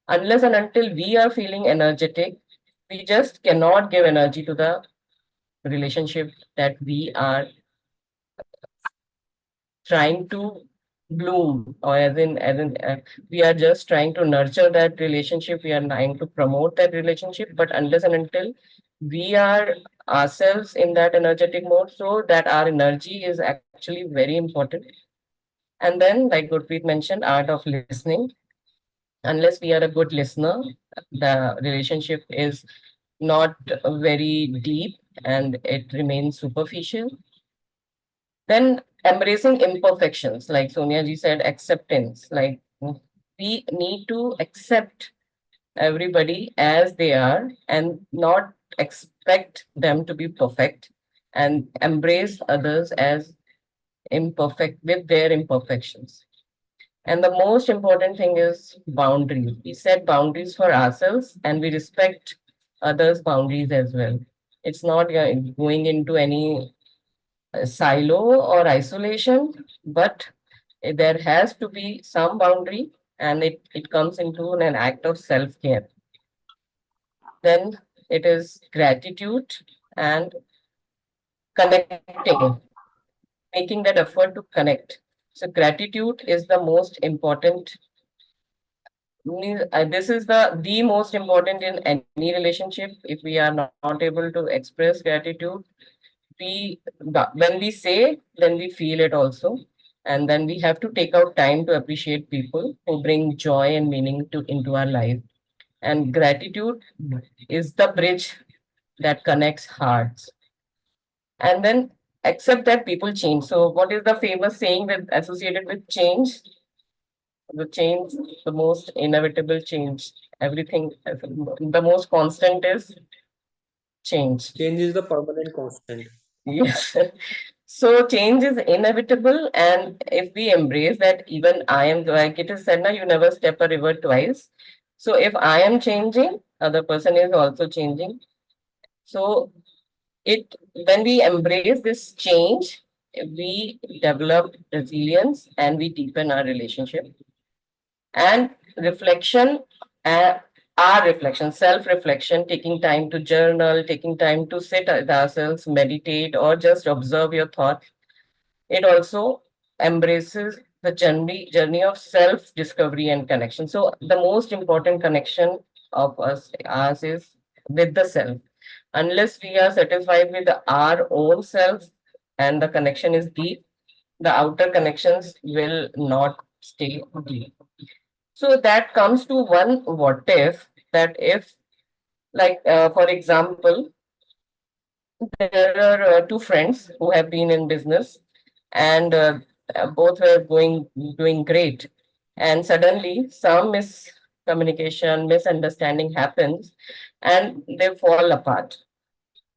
Unless and until we are feeling energetic, we just cannot give energy to the relationship that we are trying to bloom, or as in we are just trying to nurture that relationship, we are trying to promote that relationship, but unless and until we are ourselves in that energetic mode, so that our energy is actually very important. And then, like Gurpreet mentioned, art of listening. Unless we are a good listener, the relationship is not very deep and it remains superficial. Then embracing imperfections, like Sonia ji said, acceptance. Like we need to accept everybody as they are and not expect them to be perfect, and embrace others as imperfect with their imperfections. And the most important thing is boundaries. We set boundaries for ourselves and we respect others' boundaries as well. It's not going into any silo or isolation, but there has to be some boundary, and it comes into an act of self-care. Then it is gratitude and connecting, making that effort to connect. So gratitude is the most important. This is the most important in any relationship. If we are not able to express gratitude, when we say, then we feel it also, and then we have to take out time to appreciate people who bring joy and meaning to into our life. And gratitude is the bridge that connects hearts. And then accept that people change. So what is the famous saying that associated with change? The change, the most inevitable change. Everything, the most constant is change. Change is the permanent constant. Yes. So change is inevitable, and if we embrace that, even I am, like it is said, now you never step a river twice. So if I am changing, other person is also changing. So when we embrace this change, we develop resilience and we deepen our relationship. And reflection, uh, our reflection, self-reflection, taking time to journal, taking time to sit with ourselves, meditate, or just observe your thoughts. It also embraces the journey of self-discovery and connection. So the most important connection of us is with the self. Unless we are satisfied with our own self and the connection is deep, the outer connections will not stay deep. So that comes to one what if, that if, like, for example, there are two friends who have been in business and both were doing great. And suddenly some miscommunication, misunderstanding happens and they fall apart.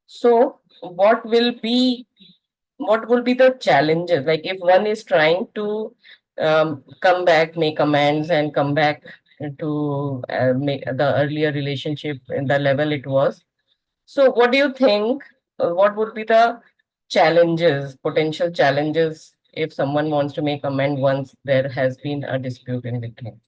So what will be the challenges? Like if one is trying to come back, make amends, and come back to make the earlier relationship in the level it was. So, what do you think? What would be the challenges, potential challenges, if someone wants to make amend once there has been a dispute in between?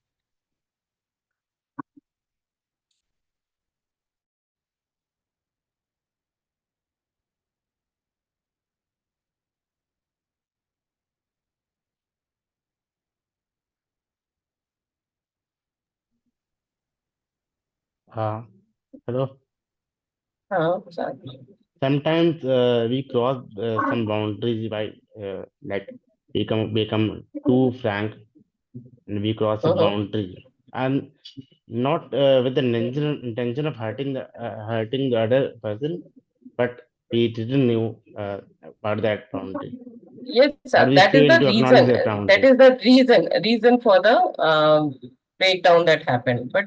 Hello. Sorry. Sometimes we cross some boundaries by like become too frank, and we cross a boundary, and not with the intention of hurting the other person, but we didn't know about that boundary, Yes, or sir. we That is failed the to acknowledge reason. that That boundary. is the reason for the breakdown that happened. But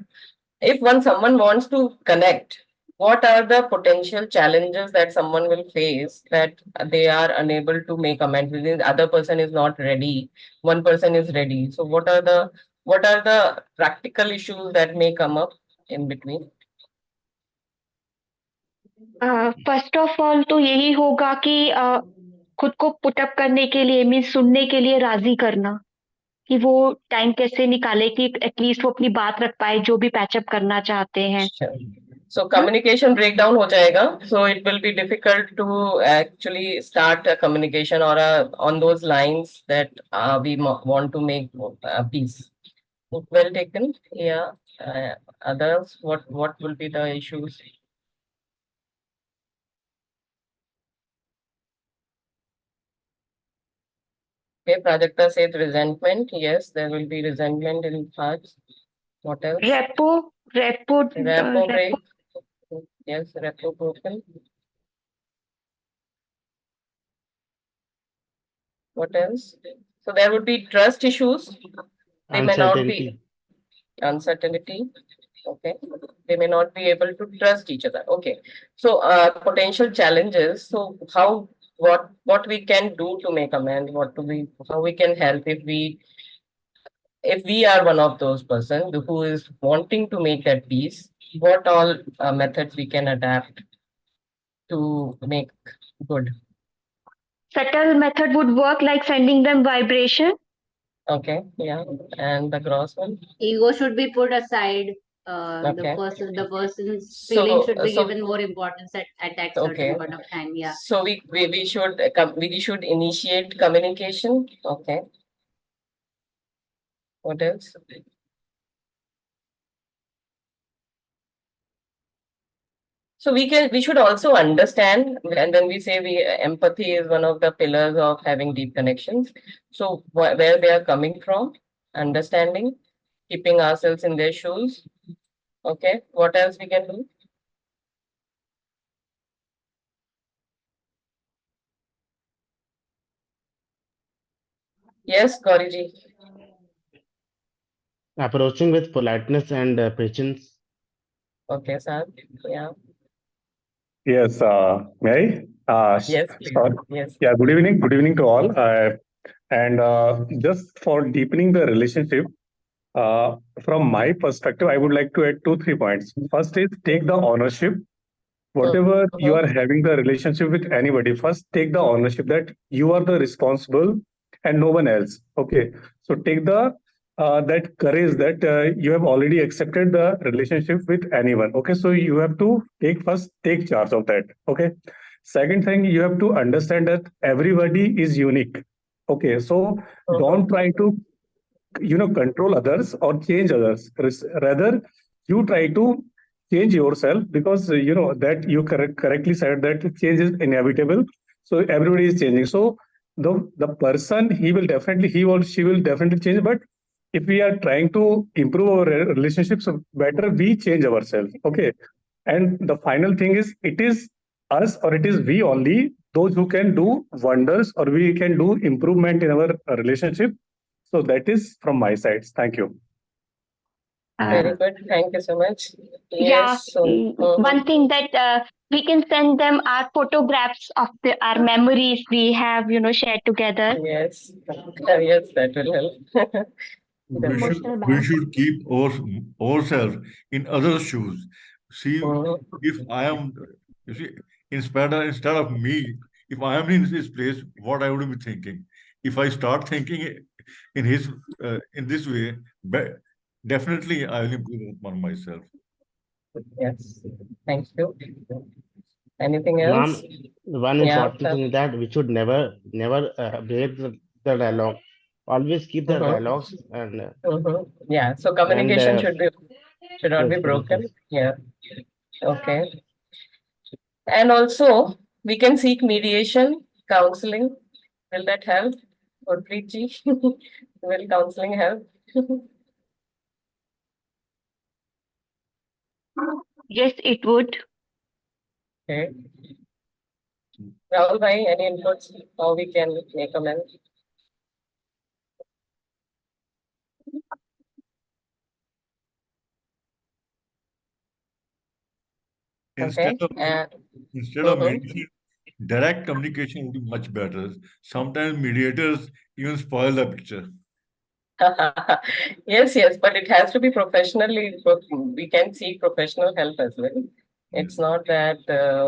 if someone wants to connect, what are the potential challenges that someone will face that they are unable to make amends? The other person is not ready. One person is ready. So what are the practical issues that may come up in between? First of all तो यही होगा कि खुद को put up करने के लिए means सुनने के लिए राजी करना कि वो टाइम कैसे निकाले कि एटलीस्ट वो अपनी बात रख पाए जो भी पैचअप करना चाहते हैं. Sure. So communication breakdown हो जाएगा. So it will be difficult to actually start a communication or on those lines that we want to make peace. Well taken. Yeah. Others, what will be the issues? Okay, Prajakta said resentment. Yes, there will be resentment in hearts. What else? Repo break. Yes, repo broken. What else? So there would be trust issues. They may not be uncertainty. Okay. They may not be able to trust each other. Okay. So potential challenges. So what we can do to make amends, how we can help if we are one of those persons who is wanting to make that peace, what all methods we can adapt to make good. Subtle method would work, like sending them vibration. Okay, yeah. And the gross one? Ego should be put aside. The Okay. person's feeling should be So given more importance at that okay. certain point of time. Yeah. So we should initiate communication. Okay. What else? So we should also understand, and then we say empathy is one of the pillars of having deep connections. So where they are coming from, understanding, keeping ourselves in their shoes. Okay. What else we can do? Yes, Gauriji. Approaching with politeness and patience. Okay, sir. Yeah. Yes, may I? Yes, please. Sorry. Yes. Yeah, good evening. Good evening to all. And just for deepening the relationship, from my perspective, I would like to add 2, 3 points. First is take the ownership. Whatever you are having the relationship with anybody, first take the ownership that you are the responsible and no one else. Okay. So take the that courage that you have already accepted the relationship with anyone. Okay. So you have to take charge of that. Okay. Second thing, you have to understand that everybody is unique. Okay. So don't try to control others or change others. Rather, you try to change yourself because that you correctly said that change is inevitable. So everybody is changing. So the person he or she will definitely change. But if we are trying to improve our relationships, so better we change ourselves. Okay. And the final thing is, it is us or it is we only, those who can do wonders or we can do improvement in our relationship. So that is from my side. Thank you. Very good. Thank you so much. Yeah, Yes. So, one thing that we can send them our photographs of our memories we have, shared together. yes. Yes, that will help. Emotional We bank. should keep ourselves in others' shoes. See, if I am, you see, instead of me, if I am in his place, what I would be thinking. If I start thinking in in this way, definitely I will improve upon myself. Yes. Thank you. Anything One else? one Yeah. important thing that we should never break the dialogue. Always keep the dialogues Yeah. So and communication should not be yes, broken. Yeah. Okay. And also, we can seek mediation, counseling. Will that help? Gurpreet ji, will counseling help? Yes, it would. Okay. Rahul bhai, any inputs how we can make amends? Instead Okay. of instead of mediation, direct communication would be much better. Sometimes mediators even spoil the picture. Yes, yes, but it has to be professionally. We can seek professional help as well. It's not that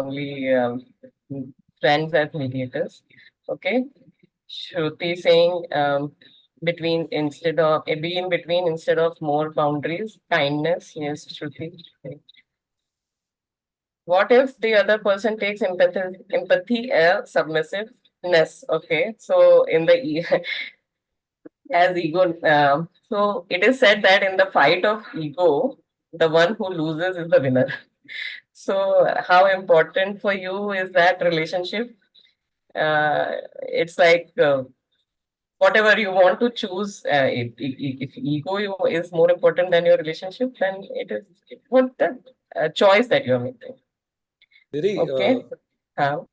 we friends as mediators. Okay. Shruti saying between instead of be in between instead of more boundaries, kindness. Yes, Shruti. What if the other person takes empathy as submissiveness? Okay, so in the as ego, so it is said that in the fight of ego, the one who loses is the winner. So how important for you is that relationship? It's like whatever you want to choose. If ego is more important than your relationship, then it is what the choice that you are making. Didi, Okay. How?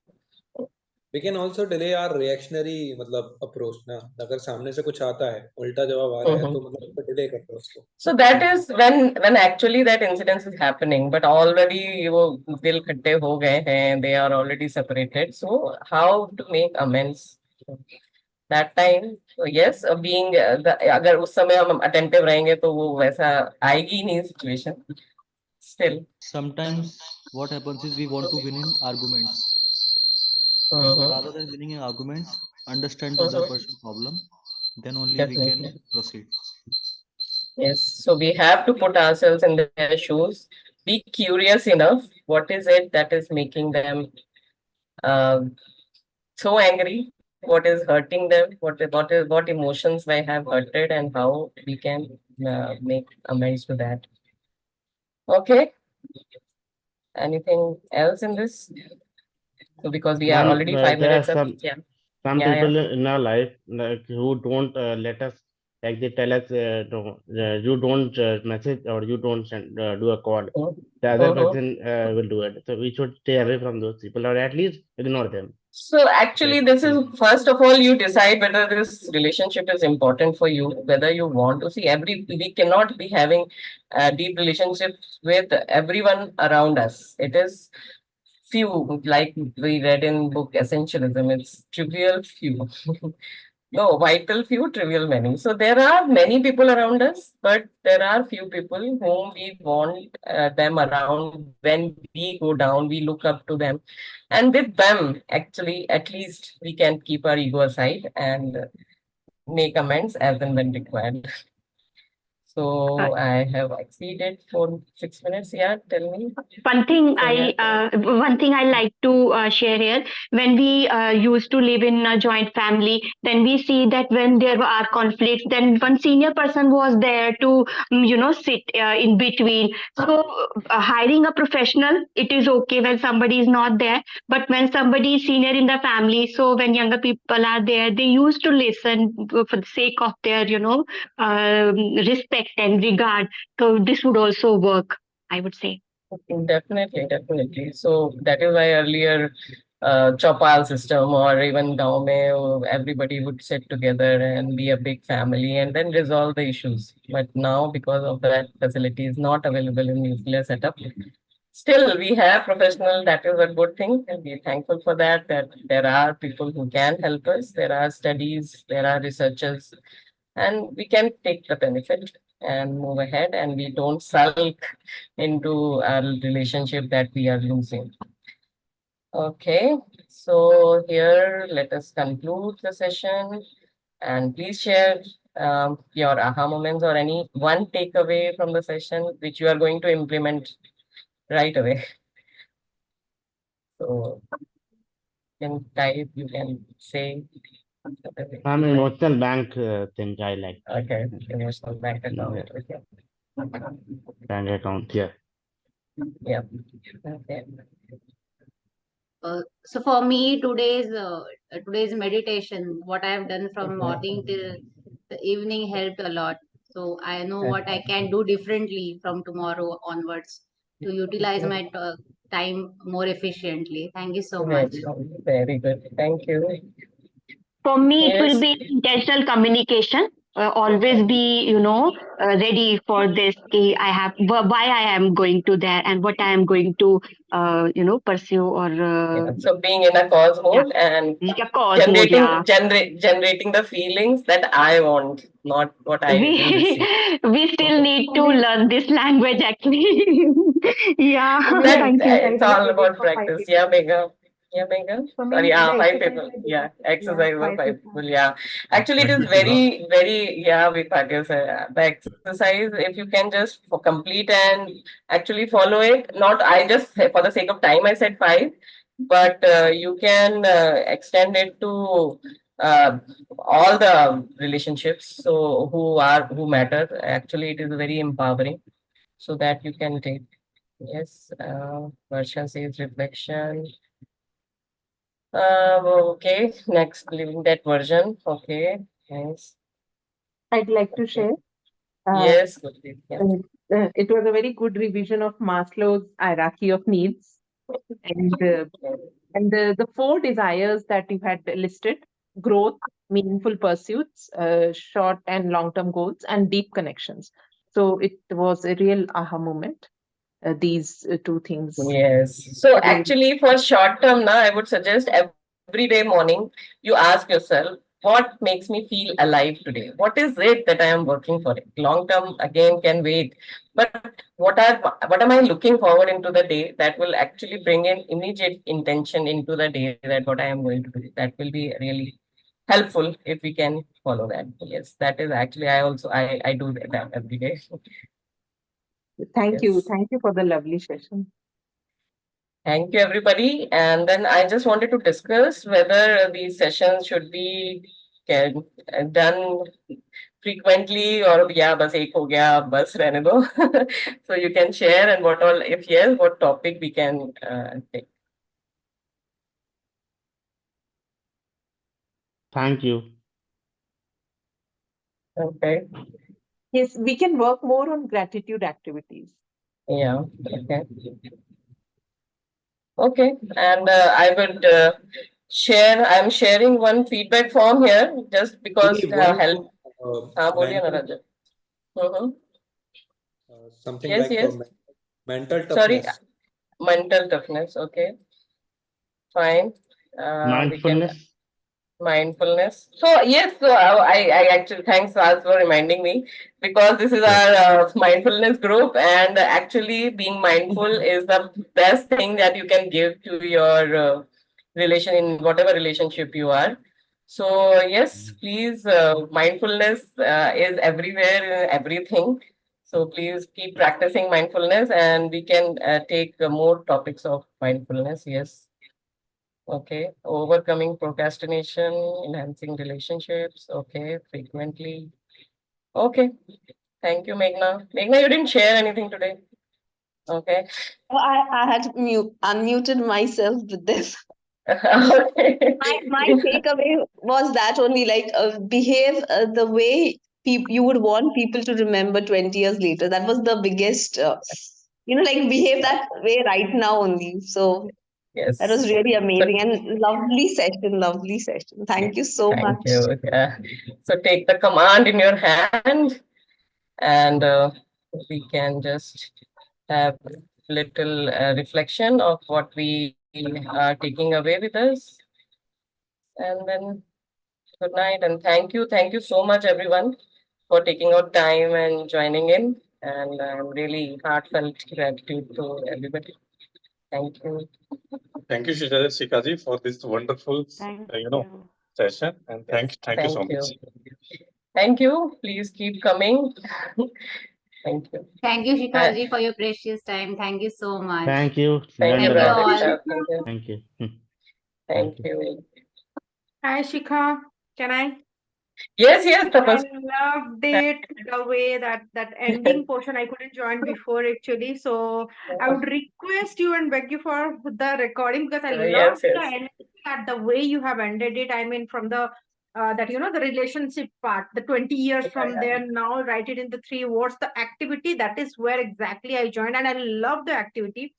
we can also delay our reactionary approach ना अगर सामने से कुछ आता है उल्टा जवाब आ रहा है तो उसको delay करते हैं उसको. So that is when actually that incident is happening, but already वो दिल खट्टे हो गए हैं, they are already separated. So how to make amends? That time, so yes, being अगर उस समय हम attentive रहेंगे तो वो वैसा आएगी ही नहीं situation. Still. Sometimes what happens is we want to win in arguments. So rather than winning in arguments, understand the other person's problem, then only we can proceed. Yes, so we have to put ourselves in their shoes, be curious enough. What is it that is making them so angry? What is hurting them? What emotions they have hurted, and how we can make amends to that. Okay. Anything else in this? So because we are Ma'am, already 5 there are minutes up. Yeah. some Yeah, people in our life like who don't let us, like they tell us no, you don't message or you don't send, do a call. The other person will do it. So we should stay away from those people or at least ignore them. So actually, Like, this is first of all, you decide whether this relationship is important for you, whether you want to see we cannot be having deep relationships with everyone around us. It is few, like we read in book Essentialism, it's trivial few. No, vital few, trivial many. So there are many people around us, but there are few people whom we want them around when we go down, we look up to them. And with them, actually, at least we can keep our ego aside and make amends as and when required. So I have exceeded for 6 minutes. Yeah, tell me. One thing Sonia. one thing I like to share here, when we used to live in a joint family, then we see that when there are conflicts, then one senior person was there to, sit in between. So hiring a professional, it is okay when somebody is not there, but when somebody is senior in the family, so when younger people are there, they used to listen for the sake of their, respect and regard. So this would also work, I would say. Definitely, definitely. So that is why earlier Chopal system or even Gaon mein, everybody would sit together and be a big family and then resolve the issues. But now, because of that facility is not available in nuclear setup, still we have professional. That is a good thing, and we're thankful for that. That there are people who can help us. There are studies, there are researchers, and we can take the benefit and move ahead, and we don't sulk into a relationship that we are losing. Okay, so here let us conclude the session, and please share your aha moments or any one takeaway from the session which you are going to implement right away. So you can type, you can say. some emotional bank thing I like. Okay, emotional bank account. Yeah, Okay. bank account. Yeah. Yeah. Okay. So for me, today's meditation, what I have done from morning till the evening helped a lot. So I know what I can do differently from tomorrow onwards to utilize my time more efficiently. Thank you so much. Very good. Thank you. For me, it will Yes. be intentional communication. Always be, ready for this. Why I am going to there and what I am going to, pursue or. So being in a cause mode and Cause mode, yeah. generating the feelings that I want, not what I will receive. We still need to learn this language actually. Yeah. It's all about practice. Yeah, Megha. Yeah, Megha. Sorry, 5 people. Yeah, exercise for 5 people. Yeah. Actually, it is very, very, yeah, Vipagya sir. The exercise, if you can just complete and actually follow it, not I just for the sake of time, I said 5, but you can extend it to all the relationships. So who matter. Actually, it is very empowering so that you can take. Yes, Varsha says reflection. Okay, next living that version. Okay, nice. I'd like to share. Yes, Gurpreet, yeah. It was a very good revision of Maslow's hierarchy of needs, and the 4 desires that you had listed: growth, meaningful pursuits, short and long-term goals, and deep connections. So it was a real aha moment. These 2 things. Yes. So actually, for short term, now I would suggest every day morning you ask yourself, what makes me feel alive today? What is it that I am working for? Long term again can wait, but what am I looking forward into the day that will actually bring in immediate intention into the day that what I am going to do? That will be really helpful if we can follow that. Yes, that is actually, I do that every day. Thank you. Yes. Thank you for the lovely session. Thank you, everybody. And then I just wanted to discuss whether these sessions should be done frequently or yeah, bas ek ho gaya, bas rehne do. So you can share and what all, if yes, what topic we can take. Thank you. Okay. Yes, we can work more on gratitude activities. Yeah. Okay. Okay. And I would share. I'm sharing one feedback form here just because Only it one help. Boliye na, mental, Rajat. something Yes, like yes. mental Sorry, toughness. mental toughness. Okay, fine. We can Mindfulness. mindfulness. So yes, so I actually thanks Raj for reminding me because this is our mindfulness group, and actually being mindful is the best thing that you can give to your relation in whatever relationship you are. So yes, please, mindfulness is everywhere in everything. So please keep practicing mindfulness, and we can take more topics of mindfulness. Yes. Okay, overcoming procrastination, enhancing relationships. Okay, frequently. Okay, thank you, Meghna. Meghna, you didn't share anything today. Okay. I had unmuted myself with this. Okay. My takeaway was that only behave the way you would want people to remember 20 years later. That was the biggest, behave that way right now only. So Yes. that was really amazing and lovely session. Thank you so much. Thank you. Yeah. So take the command in your hand, and we can just have little reflection of what we are taking away with us. And then good night and thank you. Thank you so much, everyone, for taking out time and joining in. And really heartfelt gratitude to everybody. Thank you. Thank you, Shikaji, for this wonderful, session, and thank you so much. Thank you. Please keep coming. Thank you. Thank you, Shikhaji, for your precious time. Thank you so much. Thank you. Thank you, Learned a lot. Radhika. Thank you. Thank you. Hi, Shikha. Can I? Yes, yes, Tapas. I loved it the way that ending portion I couldn't join before actually. So I would request you and beg you for the recording because I Yes, loved the yes. ending at the way you have ended it. I mean, from the the relationship part, the 20 years from there now, write it in the 3 words. The activity, that is where exactly I joined, and I love the activity.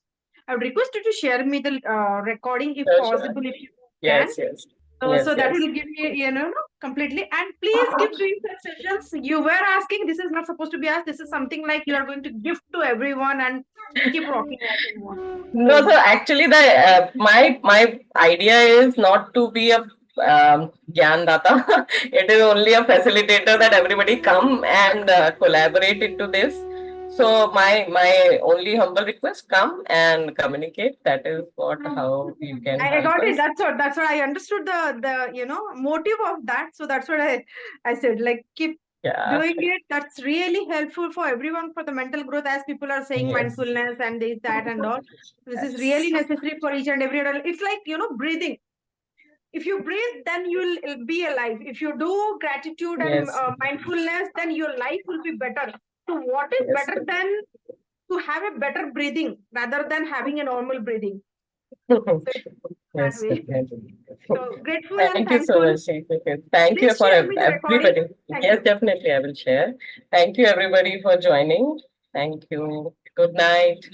I would request you to share me the recording if Sure, possible, sure. if you can. Yes, yes. So that will give me, completely. And please keep doing such sessions. You were asking, this is not supposed to be asked. This is something like you are going to gift to everyone and keep rocking everyone. No, so actually, the my idea is not to be a Gyan Data. It is only a facilitator that everybody come and collaborate into this. So my only humble request, come and communicate. That is how you can I help got it. us. That's what I understood the motive of that. So that's what I said, like keep doing it. That's really helpful for everyone for the mental growth, as people are saying mindfulness and this, that, and all. This is really necessary for each and every adult. It's like, breathing. If you breathe, then you'll be alive. If you do gratitude and mindfulness, then your life will be better. So what is better than to have a better breathing rather than having a normal breathing? Yes, definitely. So grateful Thank and you so thankful. much. Thank you Please for share me the recording. everybody. Thank Yes, you. definitely I will share. Thank you everybody for joining. Thank you. Good night.